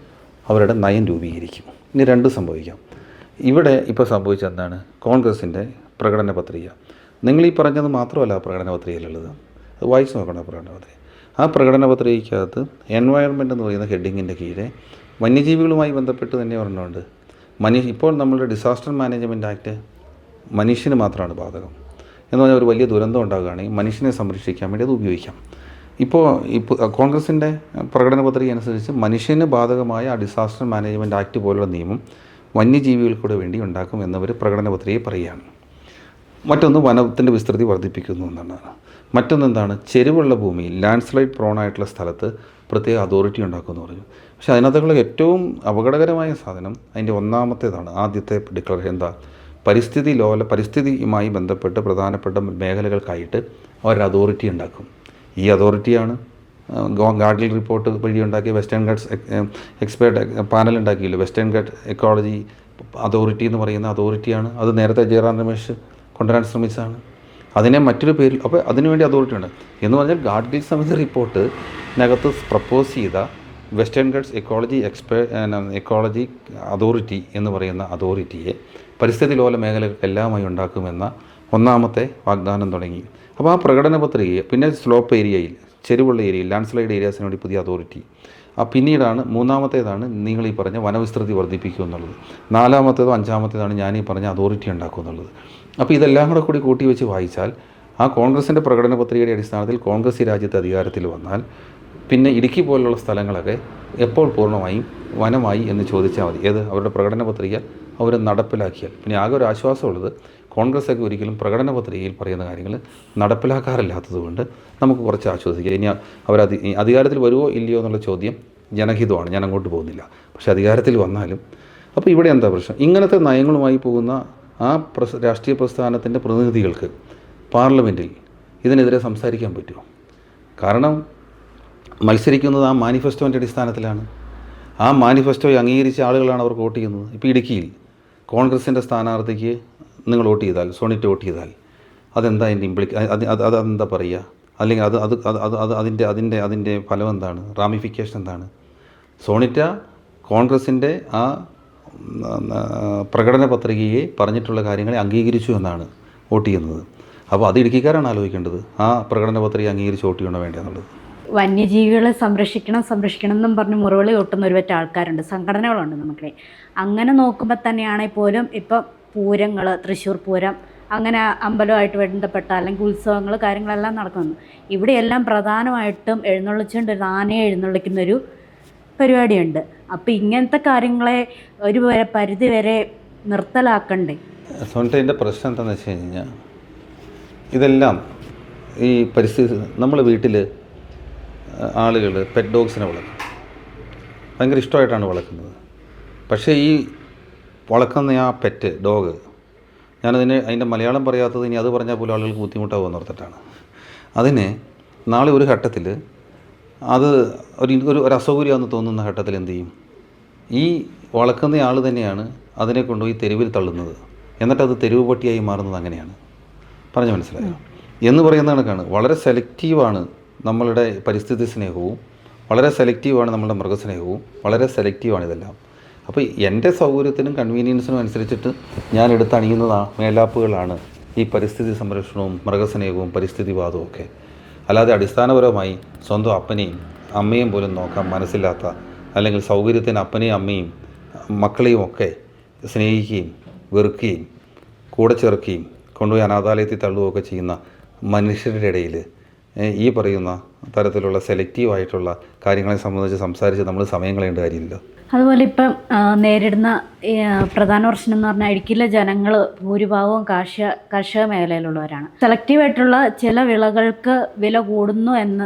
അവരുടെ നയം രൂപീകരിക്കും. ഇനി 2 സംഭവിക്കാം. ഇവിടെ ഇപ്പോൾ സംഭവിച്ചത് എന്താണ്? കോൺഗ്രസിൻ്റെ പ്രകടന പത്രിക. നിങ്ങൾ ഈ പറഞ്ഞത് മാത്രമല്ല ആ പ്രകടന പത്രികയിലുള്ളത്. അത് വായിച്ച് നോക്കണം. പ്രകടന പത്രിക, ആ പ്രകടന പത്രികയ്ക്കകത്ത് എൻവയൺമെൻറ്റ് എന്ന് പറയുന്ന ഹെഡിങ്ങിൻ്റെ കീഴെ വന്യജീവികളുമായി ബന്ധപ്പെട്ട് തന്നെ പറഞ്ഞുകൊണ്ട് ഇപ്പോൾ നമ്മളുടെ ഡിസാസ്റ്റർ മാനേജ്മെൻറ്റ് ആക്ട് മനുഷ്യന് മാത്രമാണ് ബാധകം എന്ന് പറഞ്ഞാൽ ഒരു വലിയ ദുരന്തം ഉണ്ടാകുകയാണെങ്കിൽ മനുഷ്യനെ സംരക്ഷിക്കാൻ വേണ്ടി അത് ഉപയോഗിക്കാം. ഇപ്പോൾ കോൺഗ്രസിൻ്റെ പ്രകടന പത്രിക അനുസരിച്ച് മനുഷ്യന് ബാധകമായ ആ ഡിസാസ്റ്റർ മാനേജ്മെൻറ്റ് ആക്ട് പോലുള്ള നിയമം വന്യജീവികൾക്കൂടെ വേണ്ടി ഉണ്ടാക്കും എന്നവർ പ്രകടന പത്രികയിൽ പറയുകയാണ്. മറ്റൊന്ന്, വനത്തിൻ്റെ വിസ്തൃതി വർദ്ധിപ്പിക്കുന്നു എന്നാണ്. മറ്റൊന്നെന്താണ്? ചെരിവുള്ള ഭൂമിയിൽ, ലാൻഡ് സ്ലൈഡ് പ്രോണായിട്ടുള്ള സ്ഥലത്ത് പ്രത്യേക അതോറിറ്റി ഉണ്ടാക്കുമെന്ന് പറഞ്ഞു. പക്ഷേ അതിനകത്തുള്ള ഏറ്റവും അപകടകരമായ സാധനം അതിൻ്റെ ഒന്നാമത്തേതാണ്. ആദ്യത്തെ ഡിക്ലറേഷൻ എന്താ? പരിസ്ഥിതിയുമായി ബന്ധപ്പെട്ട് പ്രധാനപ്പെട്ട മേഖലകൾക്കായിട്ട് അവരൊരു അതോറിറ്റി ഉണ്ടാക്കും. ഈ അതോറിറ്റിയാണ് ഗാഡ്ഗിൽ റിപ്പോർട്ട് വഴി ഉണ്ടാക്കിയ വെസ്റ്റേൺ ഗട്ട്സ് എക്സ്പേർട്ട് പാനൽ ഉണ്ടാക്കിയില്ല. വെസ്റ്റേൺ ഗട്ട് എക്കോളജി അതോറിറ്റി എന്ന് പറയുന്ന അതോറിറ്റിയാണ്. അത് നേരത്തെ ജയറാം രമേശ് കൊണ്ടുവരാൻ ശ്രമിച്ചതാണ്. അതിനെ മറ്റൊരു പേരിൽ, അപ്പോൾ അതിനുവേണ്ടി അതോറിറ്റി ഉണ്ട് എന്ന് പറഞ്ഞാൽ ഗാഡ്ഗിൽ സമിതി റിപ്പോർട്ടിനകത്ത് പ്രപ്പോസ് ചെയ്ത വെസ്റ്റേൺ ഗട്ട്സ് എക്കോളജി അതോറിറ്റി എന്ന് പറയുന്ന അതോറിറ്റിയെ പരിസ്ഥിതി ലോല മേഖലകൾക്കെല്ലാമായി ഉണ്ടാക്കുമെന്ന ഒന്നാമത്തെ വാഗ്ദാനം തുടങ്ങി. അപ്പോൾ ആ പ്രകടന പത്രികയെ പിന്നെ സ്ലോപ്പ് ഏരിയയിൽ, ചെരുവുള്ള ഏരിയയിൽ, ലാൻഡ് സ്ലൈഡ് ഏരിയാസിന് വേണ്ടി പുതിയ അതോറിറ്റി. പിന്നീടാണ് മൂന്നാമത്തേതാണ് നിങ്ങൾ ഈ പറഞ്ഞ വനവിസ്തൃതി വർദ്ധിപ്പിക്കുക എന്നുള്ളത്. 4-മത്തേതോ 5-മത്തേതാണ് ഞാൻ ഈ പറഞ്ഞ അതോറിറ്റി ഉണ്ടാക്കുക എന്നുള്ളത്. അപ്പോൾ ഇതെല്ലാം കൂടി കൂട്ടി വെച്ച് വായിച്ചാൽ ആ കോൺഗ്രസിൻ്റെ പ്രകടന പത്രികയുടെ അടിസ്ഥാനത്തിൽ കോൺഗ്രസ് ഈ രാജ്യത്ത് അധികാരത്തിൽ വന്നാൽ പിന്നെ ഇടുക്കി പോലുള്ള സ്ഥലങ്ങളൊക്കെ എപ്പോൾ പൂർണ്ണമായും വനമായി എന്ന് ചോദിച്ചാൽ മതി. അവരുടെ പ്രകടന പത്രിക അവർ നടപ്പിലാക്കിയാൽ. പിന്നെ ആകെ ഒരു ആശ്വാസമുള്ളത് കോൺഗ്രസ്സൊക്കെ ഒരിക്കലും പ്രകടന പത്രികയിൽ പറയുന്ന കാര്യങ്ങൾ നടപ്പിലാക്കാറില്ലാത്തതുകൊണ്ട് നമുക്ക് കുറച്ച് ആശ്വസിക്കാം. ഇനി അവർ അധികാരത്തിൽ വരുമോ ഇല്ലയോ എന്നുള്ള ചോദ്യം ജനഹിതമാണ്, ഞാൻ അങ്ങോട്ട് പോകുന്നില്ല. പക്ഷേ അധികാരത്തിൽ വന്നാലും അപ്പോൾ ഇവിടെ എന്താ പ്രശ്നം? ഇങ്ങനത്തെ നയങ്ങളുമായി പോകുന്ന ആ രാഷ്ട്രീയ പ്രസ്ഥാനത്തിൻ്റെ പ്രതിനിധികൾക്ക് പാർലമെൻറ്റിൽ ഇതിനെതിരെ സംസാരിക്കാൻ പറ്റുമോ? കാരണം മത്സരിക്കുന്നത് ആ മാനിഫെസ്റ്റോൻ്റെ അടിസ്ഥാനത്തിലാണ്. ആ മാനിഫെസ്റ്റോയെ അംഗീകരിച്ച ആളുകളാണ് അവർ വോട്ട് ചെയ്യുന്നത്. ഇപ്പോൾ ഇടുക്കിയിൽ കോൺഗ്രസിൻ്റെ സ്ഥാനാർത്ഥിക്ക് നിങ്ങൾ വോട്ട് ചെയ്താൽ, സോണിറ്റ വോട്ട് ചെയ്താൽ അതെന്താ അതിൻ്റെ അതെന്താ പറയുക? അല്ലെങ്കിൽ അതിൻ്റെ ഫലം എന്താണ്? റാമിഫിക്കേഷൻ എന്താണ്? സോണിറ്റ കോൺഗ്രസിൻ്റെ ആ പ്രകടന പത്രികയെ പറഞ്ഞിട്ടുള്ള കാര്യങ്ങളെ അംഗീകരിച്ചു എന്നാണ് വോട്ട് ചെയ്യുന്നത്. അപ്പോൾ അത് ഇടുക്കിക്കാരാണ് ആലോചിക്കേണ്ടത്, ആ പ്രകടന പത്രിക അംഗീകരിച്ച് വോട്ട് ചെയ്യണോ വേണ്ടതെന്നുള്ളത്. വന്യജീവികളെ സംരക്ഷിക്കണം എന്നും പറഞ്ഞ് മുറവിളി കൊട്ടുന്ന ഒരുപറ്റ ആൾക്കാരുണ്ട്, സംഘടനകളുണ്ട് നമുക്ക്. അങ്ങനെ നോക്കുമ്പോൾ തന്നെയാണെങ്കിൽ പോലും ഇപ്പം പൂരങ്ങൾ, തൃശ്ശൂർ പൂരം, അങ്ങനെ അമ്പലമായിട്ട് ബന്ധപ്പെട്ട അല്ലെങ്കിൽ ഉത്സവങ്ങൾ, കാര്യങ്ങളെല്ലാം നടക്കുന്നു. ഇവിടെയെല്ലാം പ്രധാനമായിട്ടും എഴുന്നള്ളിച്ചുകൊണ്ട് ഒരു ആനയെ എഴുന്നള്ളിക്കുന്നൊരു പരിപാടിയുണ്ട്. അപ്പോൾ ഇങ്ങനത്തെ കാര്യങ്ങളെ ഒരു പരിധി വരെ നിർത്തലാക്കണ്ടേ? സോണിറ്റേൻ്റെ പ്രശ്നം എന്താണെന്ന് വെച്ച് കഴിഞ്ഞാൽ ഇതെല്ലാം ഈ പരിസ്ഥിതി, നമ്മൾ വീട്ടിൽ ആളുകൾ പെറ്റ് ഡോഗ്സിനെ വളർത്തും, ഭയങ്കര ഇഷ്ടമായിട്ടാണ് വളർത്തുന്നത്. പക്ഷേ ഈ വളർത്തുന്ന ആ പെറ്റ് ഡോഗ്, അതിൻ്റെ മലയാളം പറയാത്തത് ഇനി അത് പറഞ്ഞാൽ പോലും ആളുകൾക്ക് ബുദ്ധിമുട്ടാകുമെന്ന് ഓർത്തിട്ടാണ്. അതിനെ നാളെ ഒരു ഘട്ടത്തിൽ അത് ഒരു അസൗകര്യമാണെന്ന് തോന്നുന്ന ഘട്ടത്തിൽ എന്ത് ചെയ്യും? ഈ വളർത്തുന്ന ആൾ തന്നെയാണ് അതിനെ കൊണ്ടുപോയി തെരുവിൽ തള്ളുന്നത്. എന്നിട്ടത് തെരുവ് പട്ടിയായി മാറുന്നത്. അങ്ങനെയാണ് പറഞ്ഞു മനസ്സിലായോ എന്ന് പറയുന്ന കണക്കാണ്. വളരെ സെലക്റ്റീവാണ് നമ്മളുടെ പരിസ്ഥിതി സ്നേഹവും, വളരെ സെലക്റ്റീവാണ് നമ്മളുടെ മൃഗസ്നേഹവും, വളരെ സെലക്റ്റീവാണ് ഇതെല്ലാം. അപ്പോൾ എൻ്റെ സൗകര്യത്തിനും കൺവീനിയൻസിനും അനുസരിച്ചിട്ട് ഞാൻ എടുത്തണിയുന്ന മേലാപ്പുകളാണ് ഈ പരിസ്ഥിതി സംരക്ഷണവും മൃഗസ്നേഹവും പരിസ്ഥിതിവാദവും ഒക്കെ. അല്ലാതെ അടിസ്ഥാനപരമായി സ്വന്തം അപ്പനെയും അമ്മയും പോലും നോക്കാൻ മനസ്സില്ലാത്ത, അല്ലെങ്കിൽ സൗകര്യത്തിന് അപ്പനെയും അമ്മയും മക്കളെയും ഒക്കെ സ്നേഹിക്കുകയും വെറുക്കുകയും കൂടെ ചേർക്കുകയും കൊണ്ടുപോയി അനാഥാലയത്തിൽ തള്ളുകയൊക്കെ ചെയ്യുന്ന മനുഷ്യരുടെ ഇടയിൽ ഈ പറയുന്ന തരത്തിലുള്ള സെലക്റ്റീവായിട്ടുള്ള കാര്യങ്ങളെ സംബന്ധിച്ച് സംസാരിച്ച് നമ്മൾ സമയം കളയേണ്ട കാര്യമില്ല. അതുപോലെ ഇപ്പം നേരിടുന്ന പ്രധാന പ്രശ്നം എന്ന് പറഞ്ഞാൽ ഇടുക്കിയിലെ ജനങ്ങൾ ഭൂരിഭാഗവും കാർഷിക മേഖലയിലുള്ളവരാണ്. സെലക്റ്റീവായിട്ടുള്ള ചില വിളകൾക്ക് വില കൂടുന്നു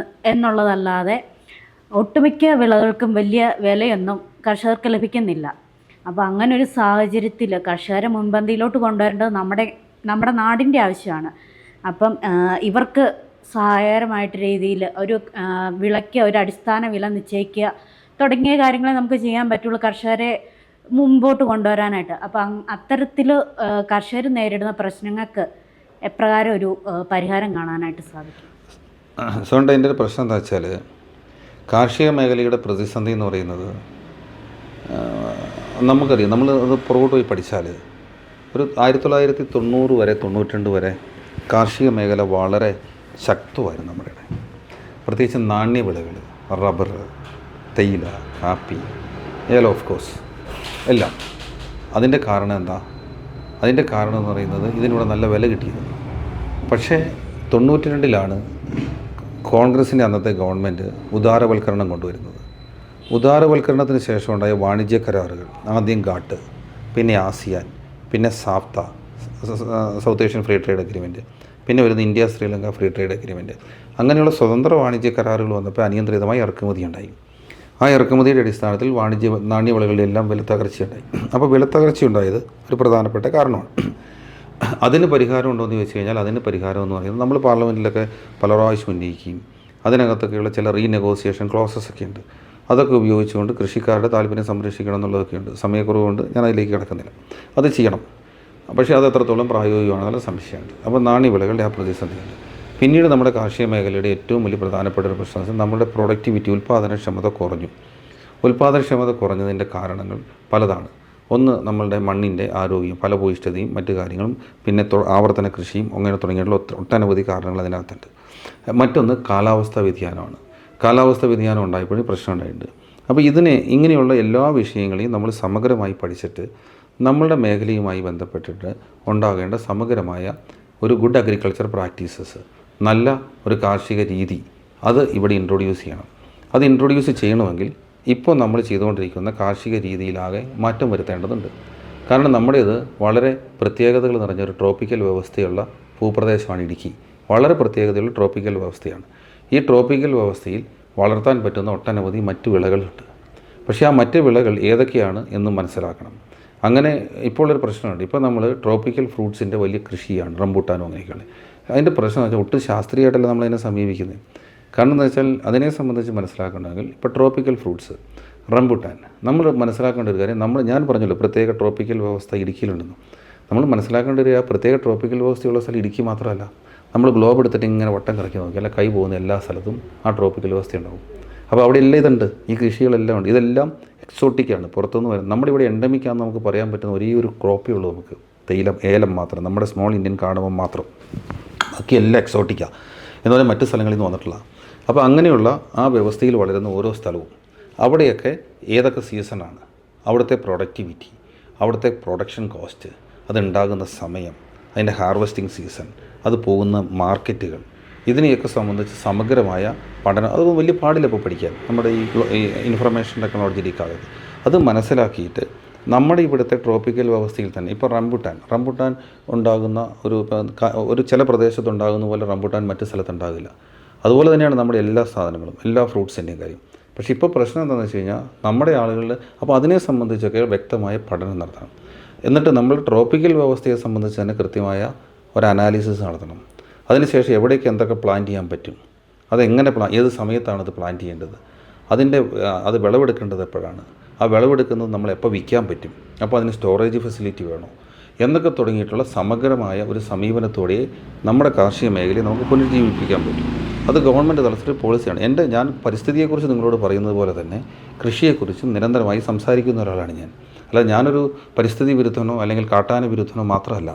എന്നുള്ളതല്ലാതെ ഒട്ടുമിക്ക വിളകൾക്കും വലിയ വിലയൊന്നും കർഷകർക്ക് ലഭിക്കുന്നില്ല. അപ്പോൾ അങ്ങനെ ഒരു സാഹചര്യത്തിൽ കർഷകരെ മുൻപന്തിയിലോട്ട് കൊണ്ടുവരേണ്ടത് നമ്മുടെ നാടിൻ്റെ ആവശ്യമാണ്. അപ്പം ഇവർക്ക് സഹായകരമായിട്ട് രീതിയിൽ ഒരു വിളയ്ക്ക് ഒരു അടിസ്ഥാന വില നിശ്ചയിക്കുക തുടങ്ങിയ കാര്യങ്ങളെ നമുക്ക് ചെയ്യാൻ പറ്റുള്ളൂ കർഷകരെ മുമ്പോട്ട് കൊണ്ടുവരാനായിട്ട്. അപ്പം അത്തരത്തിൽ കർഷകർ നേരിടുന്ന പ്രശ്നങ്ങൾക്ക് എപ്രകാരം ഒരു പരിഹാരം കാണാനായിട്ട് സാധിക്കും? അതുകൊണ്ട് അതിൻ്റെ ഒരു പ്രശ്നം എന്താ വെച്ചാൽ, കാർഷിക മേഖലയുടെ പ്രതിസന്ധി എന്ന് പറയുന്നത് നമുക്കറിയാം. നമ്മൾ അത് പുറകോട്ട് പോയി പഠിച്ചാൽ ഒരു 1990 വരെ 92 വരെ കാർഷിക മേഖല വളരെ ശക്തമായിരുന്നു നമ്മുടെ ഇവിടെ. പ്രത്യേകിച്ച് നാണ്യവിളകൾ, റബ്ബർ, തേയില, കാപ്പി, ഏലം, ഓഫ് കോഴ്സ് എല്ലാം. അതിൻ്റെ കാരണം എന്താ? അതിൻ്റെ കാരണം എന്ന് പറയുന്നത് ഇതിനിവിടെ നല്ല വില കിട്ടിയത്. പക്ഷേ 92-ലാണ് കോൺഗ്രസിൻ്റെ അന്നത്തെ ഗവൺമെൻറ് ഉദാരവൽക്കരണം കൊണ്ടുവരുന്നത്. ഉദാരവൽക്കരണത്തിന് ശേഷം ഉണ്ടായ വാണിജ്യ കരാറുകൾ, ആദ്യം ഗാട്ട്, പിന്നെ ആസിയാൻ, പിന്നെ SAFTA, South Asian free trade agreement, പിന്നെ വരുന്ന India Sri Lanka free trade agreement. അങ്ങനെയുള്ള സ്വതന്ത്ര വാണിജ്യ കരാറുകൾ വന്നപ്പോൾ അനിയന്ത്രിതമായി ഇറക്കുമതി ഉണ്ടായി. ആ ഇറക്കുമതിയുടെ അടിസ്ഥാനത്തിൽ നാണ്യവിളകളുടെ എല്ലാം വിലത്തകർച്ചയുണ്ടായി. അപ്പോൾ വിലത്തകർച്ചയുണ്ടായത് ഒരു പ്രധാനപ്പെട്ട കാരണമാണ്. അതിന് പരിഹാരം ഉണ്ടോ എന്ന് ചോദിച്ചു കഴിഞ്ഞാൽ അതിന് പരിഹാരം എന്ന് പറയുന്നത് നമ്മൾ പാർലമെൻറ്റിലൊക്കെ പല പ്രാവശ്യം ഉന്നയിക്കുകയും അതിനകത്തൊക്കെയുള്ള ചില റീനെഗോസിയേഷൻ ക്ലോസസ് ഒക്കെ ഉണ്ട്. അതൊക്കെ ഉപയോഗിച്ചുകൊണ്ട് കൃഷിക്കാരുടെ താല്പര്യം സംരക്ഷിക്കണം എന്നുള്ളതൊക്കെ ഉണ്ട്. സമയക്കുറവുകൊണ്ട് ഞാൻ അതിലേക്ക് കിടക്കുന്നില്ല. അത് ചെയ്യണം. പക്ഷേ അത് എത്രത്തോളം പ്രായോഗികമാണെന്നുള്ള സംശയമുണ്ട്. അപ്പോൾ നാണ്യവിളകളുടെ ആ പ്രതിസന്ധിയുണ്ട്. പിന്നീട് നമ്മുടെ കാർഷിക മേഖലയുടെ ഏറ്റവും വലിയ പ്രധാനപ്പെട്ട ഒരു പ്രശ്നം നമ്മുടെ പ്രൊഡക്ടിവിറ്റി, ഉൽപ്പാദനക്ഷമത കുറഞ്ഞു. ഉൽപ്പാദനക്ഷമത കുറഞ്ഞതിൻ്റെ കാരണങ്ങൾ പലതാണ്. ഒന്ന്, നമ്മളുടെ മണ്ണിൻ്റെ ആരോഗ്യം, ഫലഭൂയിഷ്ഠതയും മറ്റു കാര്യങ്ങളും, പിന്നെ ആവർത്തന കൃഷിയും അങ്ങനെ തുടങ്ങിയിട്ടുള്ള ഒട്ടനവധി കാരണങ്ങൾ അതിനകത്തുണ്ട്. മറ്റൊന്ന് കാലാവസ്ഥാ വ്യതിയാനമാണ്. കാലാവസ്ഥാ വ്യതിയാനം ഉണ്ടായപ്പോഴും പ്രശ്നം ഉണ്ടായിട്ടുണ്ട്. അപ്പോൾ ഇങ്ങനെയുള്ള എല്ലാ വിഷയങ്ങളെയും നമ്മൾ സമഗ്രമായി പഠിച്ചിട്ട് നമ്മളുടെ മേഖലയുമായി ബന്ധപ്പെട്ടിട്ട് ഉണ്ടാകേണ്ട സമഗ്രമായ ഒരു ഗുഡ് അഗ്രികൾച്ചർ പ്രാക്ടീസസ്, നല്ല ഒരു കാർഷിക രീതി, അത് ഇവിടെ ഇൻട്രൊഡ്യൂസ് ചെയ്യണം. അത് ഇൻട്രൊഡ്യൂസ് ചെയ്യണമെങ്കിൽ ഇപ്പോൾ നമ്മൾ ചെയ്തുകൊണ്ടിരിക്കുന്ന കാർഷിക രീതിയിലാകെ മാറ്റം വരുത്തേണ്ടതുണ്ട്. കാരണം നമ്മുടേത് വളരെ പ്രത്യേകതകൾ നിറഞ്ഞൊരു ട്രോപ്പിക്കൽ വ്യവസ്ഥയുള്ള ഭൂപ്രദേശമാണ് ഇടുക്കി. വളരെ പ്രത്യേകതയുള്ള ട്രോപ്പിക്കൽ വ്യവസ്ഥയാണ്. ഈ ട്രോപ്പിക്കൽ വ്യവസ്ഥയിൽ വളർത്താൻ പറ്റുന്ന ഒട്ടനവധി മറ്റു വിളകളുണ്ട്. പക്ഷേ ആ മറ്റ് വിളകൾ ഏതൊക്കെയാണ് എന്നും മനസ്സിലാക്കണം. അങ്ങനെ ഇപ്പോൾ ഒരു പ്രശ്നമുണ്ട്. ഇപ്പോൾ നമ്മൾ ട്രോപ്പിക്കൽ ഫ്രൂട്ട്സിൻ്റെ വലിയ കൃഷിയാണ്, റംബൂട്ടാനും അങ്ങനെയൊക്കെയാണ്. അതിൻ്റെ പ്രശ്നം എന്ന് വെച്ചാൽ ഒട്ടും ശാസ്ത്രീയമായിട്ടല്ല നമ്മളതിനെ സമീപിക്കുന്നത്. കാരണം എന്താ വെച്ചാൽ അതിനെ സംബന്ധിച്ച് മനസ്സിലാക്കണമെങ്കിൽ ഇപ്പോൾ ട്രോപ്പിക്കൽ ഫ്രൂട്ട്സ്, റംബൂട്ടാൻ, നമ്മൾ മനസ്സിലാക്കേണ്ട ഒരു കാര്യം, ഞാൻ പറഞ്ഞല്ലോ പ്രത്യേക ട്രോപ്പിക്കൽ വ്യവസ്ഥ ഇടുക്കിയിലുണ്ടെന്ന്. നമ്മൾ മനസ്സിലാക്കേണ്ട ഒരു പ്രത്യേക ട്രോപ്പിക്കൽ വ്യവസ്ഥയുള്ള സ്ഥലം ഇടുക്കി മാത്രമല്ല. നമ്മൾ ഗ്ലോബ് എടുത്തിട്ട് ഇങ്ങനെ വട്ടം കറക്കി നോക്കി, അല്ല കൈ പോകുന്ന എല്ലാ സ്ഥലത്തും ആ ട്രോപ്പിക്കൽ വ്യവസ്ഥ ഉണ്ടാവും. അപ്പോൾ അവിടെ എല്ലാം ഇതുണ്ട്, ഈ കൃഷികളെല്ലാം ഉണ്ട്. ഇതെല്ലാം എക്സോട്ടിക്കാണ്, പുറത്തുനിന്ന് വരുന്നത്. നമ്മുടെ ഇവിടെ എൻഡമിക്കാന്ന് നമുക്ക് പറയാൻ പറ്റുന്ന ഒരേ ഒരു ക്രോപ്പേ ഉള്ളൂ നമുക്ക്, ഏലം മാത്രം, നമ്മുടെ സ്മോൾ ഇന്ത്യൻ കാർഡമം മാത്രം. ബാക്കി എല്ലാം എക്സോട്ടിക്കാണ് എന്നുപോലെ മറ്റു സ്ഥലങ്ങളിൽ നിന്ന് വന്നിട്ടുള്ള. അപ്പോൾ അങ്ങനെയുള്ള ആ വ്യവസ്ഥയിൽ വളരുന്ന ഓരോ സ്ഥലവും അവിടെയൊക്കെ ഏതൊക്കെ സീസണാണ്, അവിടുത്തെ പ്രൊഡക്ടിവിറ്റി, അവിടുത്തെ പ്രൊഡക്ഷൻ കോസ്റ്റ്, അതുണ്ടാകുന്ന സമയം, അതിൻ്റെ ഹാർവെസ്റ്റിംഗ് സീസൺ, അത് പോകുന്ന മാർക്കറ്റുകൾ, ഇതിനെയൊക്കെ സംബന്ധിച്ച് സമഗ്രമായ പഠനം. അത് വലിയ പാടില്ല ഇപ്പോൾ പഠിക്കാൻ നമ്മുടെ ഈ ഇൻഫർമേഷൻ ടെക്നോളജിയിലേക്കാകത്. അത് മനസ്സിലാക്കിയിട്ട് നമ്മുടെ ഇവിടുത്തെ ട്രോപ്പിക്കൽ വ്യവസ്ഥയിൽ തന്നെ ഇപ്പോൾ റംബുട്ടാൻ ഉണ്ടാകുന്ന ഒരു ചില പ്രദേശത്തുണ്ടാകുന്ന പോലെ റംബുട്ടാൻ മറ്റു സ്ഥലത്തുണ്ടാകില്ല. അതുപോലെ തന്നെയാണ് നമ്മുടെ എല്ലാ സാധനങ്ങളും, എല്ലാ ഫ്രൂട്ട്സിൻ്റെയും കാര്യം. പക്ഷേ ഇപ്പോൾ പ്രശ്നം എന്താണെന്ന് വെച്ച് കഴിഞ്ഞാൽ നമ്മുടെ ആളുകളിൽ അപ്പോൾ അതിനെ സംബന്ധിച്ചൊക്കെ വ്യക്തമായ പഠനം നടത്തണം. എന്നിട്ട് നമ്മൾ ട്രോപ്പിക്കൽ വ്യവസ്ഥയെ സംബന്ധിച്ച് തന്നെ കൃത്യമായ ഒരു അനാലിസിസ് നടത്തണം. അതിനുശേഷം എവിടേക്ക് എന്തൊക്കെ പ്ലാൻ ചെയ്യാൻ പറ്റും, അതെങ്ങനെ ഏത് സമയത്താണ് അത് പ്ലാൻ ചെയ്യേണ്ടത്, അത് വിളവെടുക്കേണ്ടത് എപ്പോഴാണ്, ആ വിളവെടുക്കുന്നത് നമ്മൾ എപ്പോൾ വിൽക്കാൻ പറ്റും, അപ്പോൾ അതിന് സ്റ്റോറേജ് ഫെസിലിറ്റി വേണോ എന്നൊക്കെ തുടങ്ങിയിട്ടുള്ള സമഗ്രമായ ഒരു സമീപനത്തോടെ നമ്മുടെ കാർഷിക മേഖലയെ നമുക്ക് പുനരുജ്ജീവിപ്പിക്കാൻ പറ്റും. അത് ഗവൺമെൻറ് തലത്തിൽ പോളിസിയാണ്. ഞാൻ പരിസ്ഥിതിയെക്കുറിച്ച് നിങ്ങളോട് പറയുന്നത് പോലെ തന്നെ കൃഷിയെക്കുറിച്ചും നിരന്തരമായി സംസാരിക്കുന്ന ഒരാളാണ് ഞാൻ. അല്ല, ഞാനൊരു പരിസ്ഥിതി വിരുദ്ധനോ അല്ലെങ്കിൽ കാട്ടാന വിരുദ്ധനോ മാത്രമല്ല.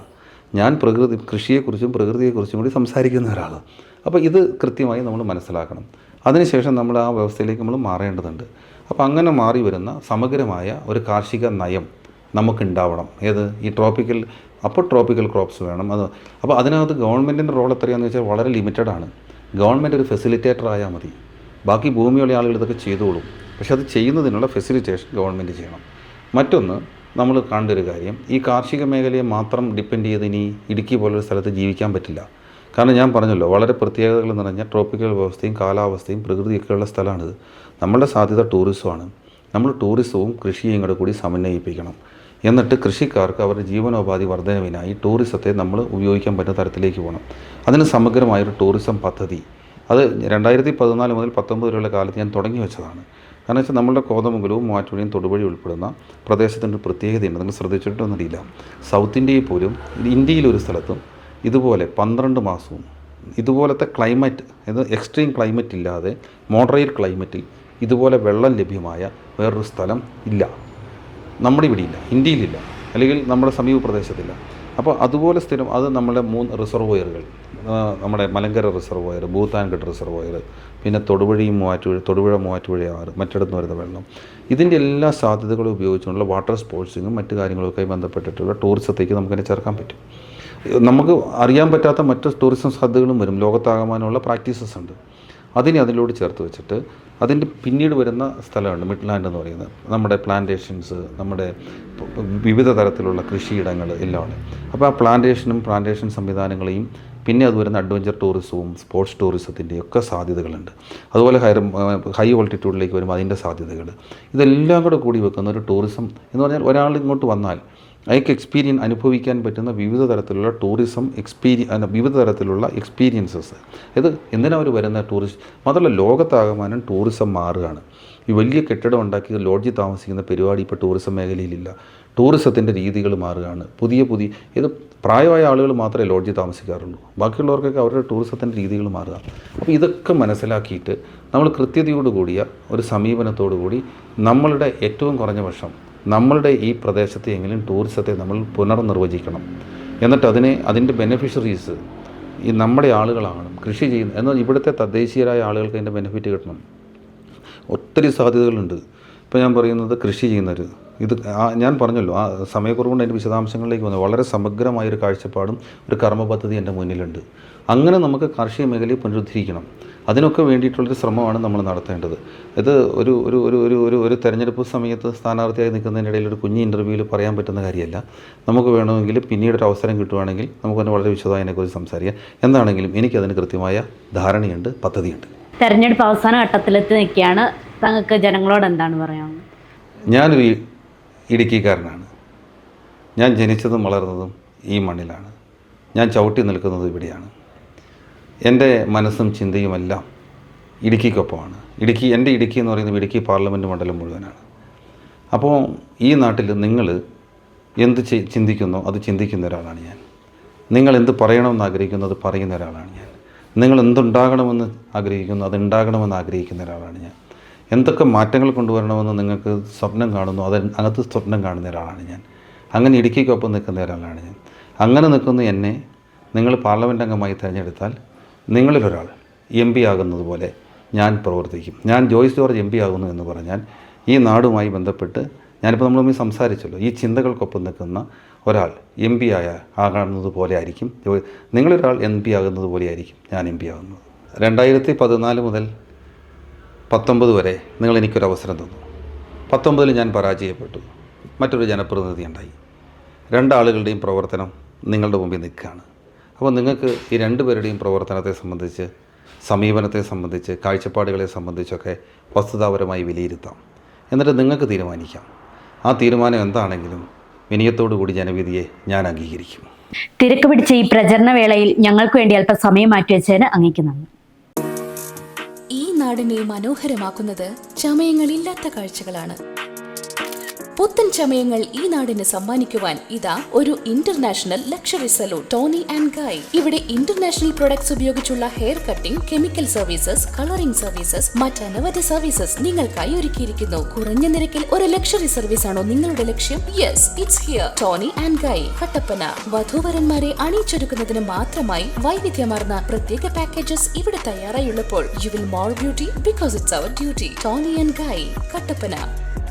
ഞാൻ കൃഷിയെക്കുറിച്ചും പ്രകൃതിയെക്കുറിച്ചും കൂടി സംസാരിക്കുന്ന ഒരാളാണ്. അപ്പോൾ ഇത് കൃത്യമായി നമ്മൾ മനസ്സിലാക്കണം. അതിനുശേഷം നമ്മൾ ആ വ്യവസ്ഥയിലേക്ക് നമ്മൾ മാറേണ്ടതുണ്ട്. അപ്പോൾ അങ്ങനെ മാറി വരുന്ന സമഗ്രമായ ഒരു കാർഷിക നയം നമുക്കുണ്ടാവണം. ഏത് ഈ ട്രോപ്പിക്കൽ ക്രോപ്സ് വേണം. അപ്പോൾ അതിനകത്ത് ഗവൺമെൻറ്റിൻ്റെ റോൾ എത്രയാണെന്ന് വെച്ചാൽ വളരെ ലിമിറ്റഡാണ്. ഗവൺമെൻറ് ഒരു ഫെസിലിറ്റേറ്റർ ആയാൽ മതി. ബാക്കി ഭൂമിയുള്ള ആളുകൾ ഇതൊക്കെ ചെയ്തോളും. പക്ഷെ അത് ചെയ്യുന്നതിനുള്ള ഫെസിലിറ്റേഷൻ ഗവൺമെൻറ് ചെയ്യണം. മറ്റൊന്ന് നമ്മൾ കാണേണ്ട ഒരു കാര്യം, ഈ കാർഷിക മേഖലയെ മാത്രം ഡിപ്പെൻഡ് ചെയ്ത് ഇനി ഇടുക്കി പോലൊരു സ്ഥലത്ത് ജീവിക്കാൻ പറ്റില്ല. കാരണം ഞാൻ പറഞ്ഞല്ലോ, വളരെ പ്രത്യേകതകൾ നിറഞ്ഞ ട്രോപ്പിക്കൽ വ്യവസ്ഥയും കാലാവസ്ഥയും പ്രകൃതിയൊക്കെയുള്ള സ്ഥലമാണിത്. നമ്മളുടെ സാധ്യത ടൂറിസമാണ്. നമ്മൾ ടൂറിസവും കൃഷിയും കൂടി സമന്വയിപ്പിക്കണം. എന്നിട്ട് കൃഷിക്കാർക്ക് അവരുടെ ജീവനോപാധി വർധനവിനായി ടൂറിസത്തെ നമ്മൾ ഉപയോഗിക്കാൻ പറ്റുന്ന തരത്തിലേക്ക് പോകണം. അതിന് സമഗ്രമായൊരു ടൂറിസം പദ്ധതി അത് 2014 മുതൽ 2019 വരെയുള്ള കാലത്ത് ഞാൻ തുടങ്ങി വെച്ചതാണ്. കാരണം വെച്ചാൽ നമ്മളുടെ കോതമംഗലവും മൂവാറ്റുപുഴയും തൊടുപുഴയും ഉൾപ്പെടുന്ന പ്രദേശത്തിൻ്റെ ഒരു പ്രത്യേകതയുണ്ട്. നിങ്ങൾ ശ്രദ്ധിച്ചിട്ടൊന്നറിയില്ല, സൗത്ത് ഇന്ത്യയിൽ പോലും ഇന്ത്യയിലൊരു സ്ഥലത്തും ഇതുപോലെ 12 മാസവും ഇതുപോലത്തെ ക്ലൈമറ്റ്, ഇത് എക്സ്ട്രീം ക്ലൈമറ്റ് ഇല്ലാതെ മോഡറേറ്റ് ക്ലൈമറ്റിൽ ഇതുപോലെ വെള്ളം ലഭ്യമായ വേറൊരു സ്ഥലം ഇല്ല. നമ്മുടെ ഇവിടെ ഇല്ല, ഇന്ത്യയിലില്ല, അല്ലെങ്കിൽ നമ്മുടെ സമീപ പ്രദേശത്തില്ല. അപ്പോൾ അതുപോലെ സ്ഥിരം അത് നമ്മുടെ 3 റിസർവോയറുകൾ, നമ്മുടെ മലങ്കര റിസർവോയർ, ഭൂത്താൻകെട്ട് റിസർവോയർ, പിന്നെ തൊടുപുഴ മൂവാറ്റുപുഴ ആറ്, മറ്റിടത്ത് വരുന്ന വെള്ളം, ഇതിൻ്റെ എല്ലാ സാധ്യതകളും ഉപയോഗിച്ചുകൊണ്ടുള്ള വാട്ടർ സ്പോർട്സിങ്ങും മറ്റു കാര്യങ്ങളൊക്കെ ബന്ധപ്പെട്ടിട്ടുള്ള ടൂറിസത്തേക്ക് നമുക്കതിനെ ചേർക്കാൻ പറ്റും. നമുക്ക് അറിയാൻ പറ്റാത്ത മറ്റ് ടൂറിസം സാധ്യതകളും വരും. ലോകത്താകമാനമുള്ള പ്രാക്ടീസസ് ഉണ്ട്. അതിലൂടെ ചേർത്ത് വെച്ചിട്ട് അതിൻ്റെ പിന്നീട് വരുന്ന സ്ഥലമുണ്ട് മിഡ്ലാൻഡ് എന്ന് പറയുന്നത്. നമ്മുടെ പ്ലാന്റേഷൻസ്, നമ്മുടെ വിവിധ തരത്തിലുള്ള കൃഷിയിടങ്ങൾ എല്ലാം ഉണ്ട്. അപ്പോൾ ആ പ്ലാന്റേഷൻ സംവിധാനങ്ങളെയും പിന്നെ അത് വരുന്ന അഡ്വഞ്ചർ ടൂറിസവും സ്പോർട്സ് ടൂറിസത്തിൻ്റെയും ഒക്കെ സാധ്യതകളുണ്ട്. അതുപോലെ ഹൈ ഓൾട്ടിറ്റ്യൂഡിലേക്ക് വരുമ്പോൾ അതിൻ്റെ സാധ്യതകൾ, ഇതെല്ലാം കൂടി വെക്കുന്ന ഒരു ടൂറിസം എന്ന് പറഞ്ഞാൽ ഒരാൾ ഇങ്ങോട്ട് വന്നാൽ അയാൾക്ക് അനുഭവിക്കാൻ പറ്റുന്ന വിവിധ തരത്തിലുള്ള വിവിധ തരത്തിലുള്ള എക്സ്പീരിയൻസസ്. ഇത് എന്തിനാണ് അവർ വരുന്ന ടൂറിസ്റ്റ് മാത്രമല്ല, ലോകത്താകമാനം ടൂറിസം മാറുകയാണ്. ഈ വലിയ കെട്ടിടം ഉണ്ടാക്കി ലോഡ്ജിൽ താമസിക്കുന്ന പരിപാടി ഇപ്പോൾ ടൂറിസം മേഖലയിലില്ല. ടൂറിസത്തിൻ്റെ രീതികൾ മാറുകയാണ്. പുതിയ ഇത് പ്രായമായ ആളുകൾ മാത്രമേ ലോഡ്ജിൽ താമസിക്കാറുള്ളൂ. ബാക്കിയുള്ളവർക്കൊക്കെ അവരുടെ ടൂറിസത്തിൻ്റെ രീതികൾ മാറുക. അപ്പോൾ ഇതൊക്കെ മനസ്സിലാക്കിയിട്ട് നമ്മൾ കൃത്യതയോടുകൂടിയ ഒരു സമീപനത്തോടു കൂടി നമ്മളുടെ ഏറ്റവും കുറഞ്ഞ പക്ഷം നമ്മളുടെ ഈ പ്രദേശത്തെ എങ്കിലും ടൂറിസത്തെ നമ്മൾ പുനർനിർവചിക്കണം. എന്നിട്ട് അതിൻ്റെ ബെനിഫിഷ്യറീസ് ഈ നമ്മുടെ ആളുകളാണ്, കൃഷി ചെയ്യുന്ന എന്നാൽ ഇവിടുത്തെ തദ്ദേശീയരായ ആളുകൾക്ക് അതിൻ്റെ ബെനിഫിറ്റ് കിട്ടണം. ഒത്തിരി സാധ്യതകളുണ്ട്. ഇപ്പോൾ ഞാൻ പറയുന്നത് കൃഷി ചെയ്യുന്നവർ, ഞാൻ പറഞ്ഞല്ലോ, ആ സമയക്കുറവുകൊണ്ട് അതിൻ്റെ വിശദാംശങ്ങളിലേക്ക് വന്നു. വളരെ സമഗ്രമായൊരു കാഴ്ചപ്പാടും ഒരു കർമ്മ പദ്ധതി എൻ്റെ മുന്നിലുണ്ട്. അങ്ങനെ നമുക്ക് കാർഷിക മേഖലയെ പുനരുദ്ധരിക്കണം. അതിനൊക്കെ വേണ്ടിയിട്ടുള്ളൊരു ശ്രമമാണ് നമ്മൾ നടത്തേണ്ടത്. ഇത് ഒരു തെരഞ്ഞെടുപ്പ് സമയത്ത് സ്ഥാനാർത്ഥിയായി നിൽക്കുന്നതിനിടയിൽ ഒരു കുഞ്ഞ് ഇൻ്റർവ്യൂവിൽ പറയാൻ പറ്റുന്ന കാര്യമല്ല. നമുക്ക് വേണമെങ്കിൽ പിന്നീടൊരു അവസരം കിട്ടുവാണെങ്കിൽ നമുക്കതിന് വളരെ വിശദമായി അതിനെക്കുറിച്ച് സംസാരിക്കാം. എന്താണെങ്കിലും എനിക്കതിന് കൃത്യമായ ധാരണയുണ്ട്, പദ്ധതിയുണ്ട്. തെരഞ്ഞെടുപ്പ് അവസാന ഘട്ടത്തിലെത്തി നിൽക്കുകയാണ്. താങ്കൾക്ക് ജനങ്ങളോട് എന്താണ് പറയാനുള്ളത്? ഞാനൊരു ഇടുക്കിക്കാരനാണ്. ഞാൻ ജനിച്ചതും വളർന്നതും ഈ മണ്ണിലാണ്. ഞാൻ ചവിട്ടി നിൽക്കുന്നത് ഇവിടെയാണ്. എൻ്റെ മനസ്സും ചിന്തയുമെല്ലാം ഇടുക്കിക്കൊപ്പമാണ്. എൻ്റെ ഇടുക്കി എന്ന് പറയുന്നത് ഇടുക്കി പാർലമെൻറ്റ് മണ്ഡലം മുഴുവനാണ്. അപ്പോൾ ഈ നാട്ടിൽ നിങ്ങൾ എന്ത് ചിന്തിക്കുന്നോ അത് ചിന്തിക്കുന്ന ഒരാളാണ് ഞാൻ. നിങ്ങൾ എന്ത് പറയണമെന്ന് ആഗ്രഹിക്കുന്നു അത് പറയുന്ന ഒരാളാണ് ഞാൻ. നിങ്ങൾ എന്തുണ്ടാകണമെന്ന് ആഗ്രഹിക്കുന്നു അത് ഉണ്ടാകണമെന്ന് ആഗ്രഹിക്കുന്ന ഒരാളാണ് ഞാൻ. എന്തൊക്കെ മാറ്റങ്ങൾ കൊണ്ടുവരണമെന്ന് നിങ്ങൾക്ക് സ്വപ്നം കാണുന്നു അതിനകത്ത് സ്വപ്നം കാണുന്ന ഒരാളാണ് ഞാൻ. അങ്ങനെ ഇടുക്കിക്കൊപ്പം നിൽക്കുന്ന ഒരാളാണ് ഞാൻ. അങ്ങനെ നിൽക്കുന്ന എന്നെ നിങ്ങൾ പാർലമെൻറ്റ് അംഗമായി തിരഞ്ഞെടുത്താൽ നിങ്ങളിലൊരാൾ MP ആകുന്നത് പോലെ ഞാൻ പ്രവർത്തിക്കും. ഞാൻ ജോയ്സ് ജോർജ് MP ആകുന്നു എന്ന് പറഞ്ഞാൽ ഈ നാടുമായി ബന്ധപ്പെട്ട് ഞാനിപ്പോൾ നമ്മൾ സംസാരിച്ചല്ലോ, ഈ ചിന്തകൾക്കൊപ്പം നിൽക്കുന്ന ഒരാൾ MP ആകുന്നത് പോലെ ആയിരിക്കും നിങ്ങളൊരാൾ MP ആകുന്നത് പോലെ ആയിരിക്കും ഞാൻ MP ആകുന്നത്. 2014 മുതൽ 19 വരെ നിങ്ങൾ എനിക്കൊരവസരം തന്നു. 19 ഞാൻ പരാജയപ്പെട്ടു. മറ്റൊരു ജനപ്രതിനിധി ഉണ്ടായി. 2 ആളുകളുടെയും പ്രവർത്തനം നിങ്ങളുടെ മുമ്പിൽ നിൽക്കുകയാണ്. അപ്പോൾ നിങ്ങൾക്ക് ഈ 2 പേരുടെയും പ്രവർത്തനത്തെ സംബന്ധിച്ച്, സമീപനത്തെ സംബന്ധിച്ച്, കാഴ്ചപ്പാടുകളെ സംബന്ധിച്ചൊക്കെ വസ്തുതാപരമായി വിലയിരുത്താം. എന്നിട്ട് നിങ്ങൾക്ക് തീരുമാനിക്കാം. ആ തീരുമാനം എന്താണെങ്കിലും വിനയത്തോടു കൂടി ജനവിധിയെ ഞാൻ അംഗീകരിക്കും. തിരക്ക് പിടിച്ച ഈ പ്രചരണ വേളയിൽ ഞങ്ങൾക്ക് വേണ്ടി അല്പം സമയം മാറ്റിവെച്ചതിന് അങ്ങേക്ക് നന്ദി. ഈ നാടിനെ മനോഹരമാക്കുന്നത് ചമയങ്ങളില്ലാത്ത കാഴ്ചകളാണ്. പുത്തൻ ചമയങ്ങൾ ഈ നാടിന് സമ്മാനിക്കുവാൻ ഇതാ ഒരു international luxury salon, Toni and Guy. ഇവിടെ ഇന്റർനാഷണൽ പ്രൊഡക്ട്സ് ഉപയോഗിച്ചുള്ള hair cutting, chemical services, colouring services, മറ്റനവധി സർവീസസ് നിങ്ങൾക്കായി ഒരുക്കിയിരിക്കുന്നു. കുറഞ്ഞ നിരക്കിൽ ഒരു ലക്ഷറി സർവീസ് ആണോ നിങ്ങളുടെ ലക്ഷ്യം? Yes, it's here. Toni and Guy, Kattappana. വധൂവരന്മാരെ അണിയിച്ചൊരുക്കുന്നതിന് മാത്രമായി വൈവിധ്യമാർന്ന പ്രത്യേക പാക്കേജസ് ഇവിടെ തയ്യാറായുള്ളപ്പോൾ you will more beauty because it's our duty. Toni and Guy, Kattappana.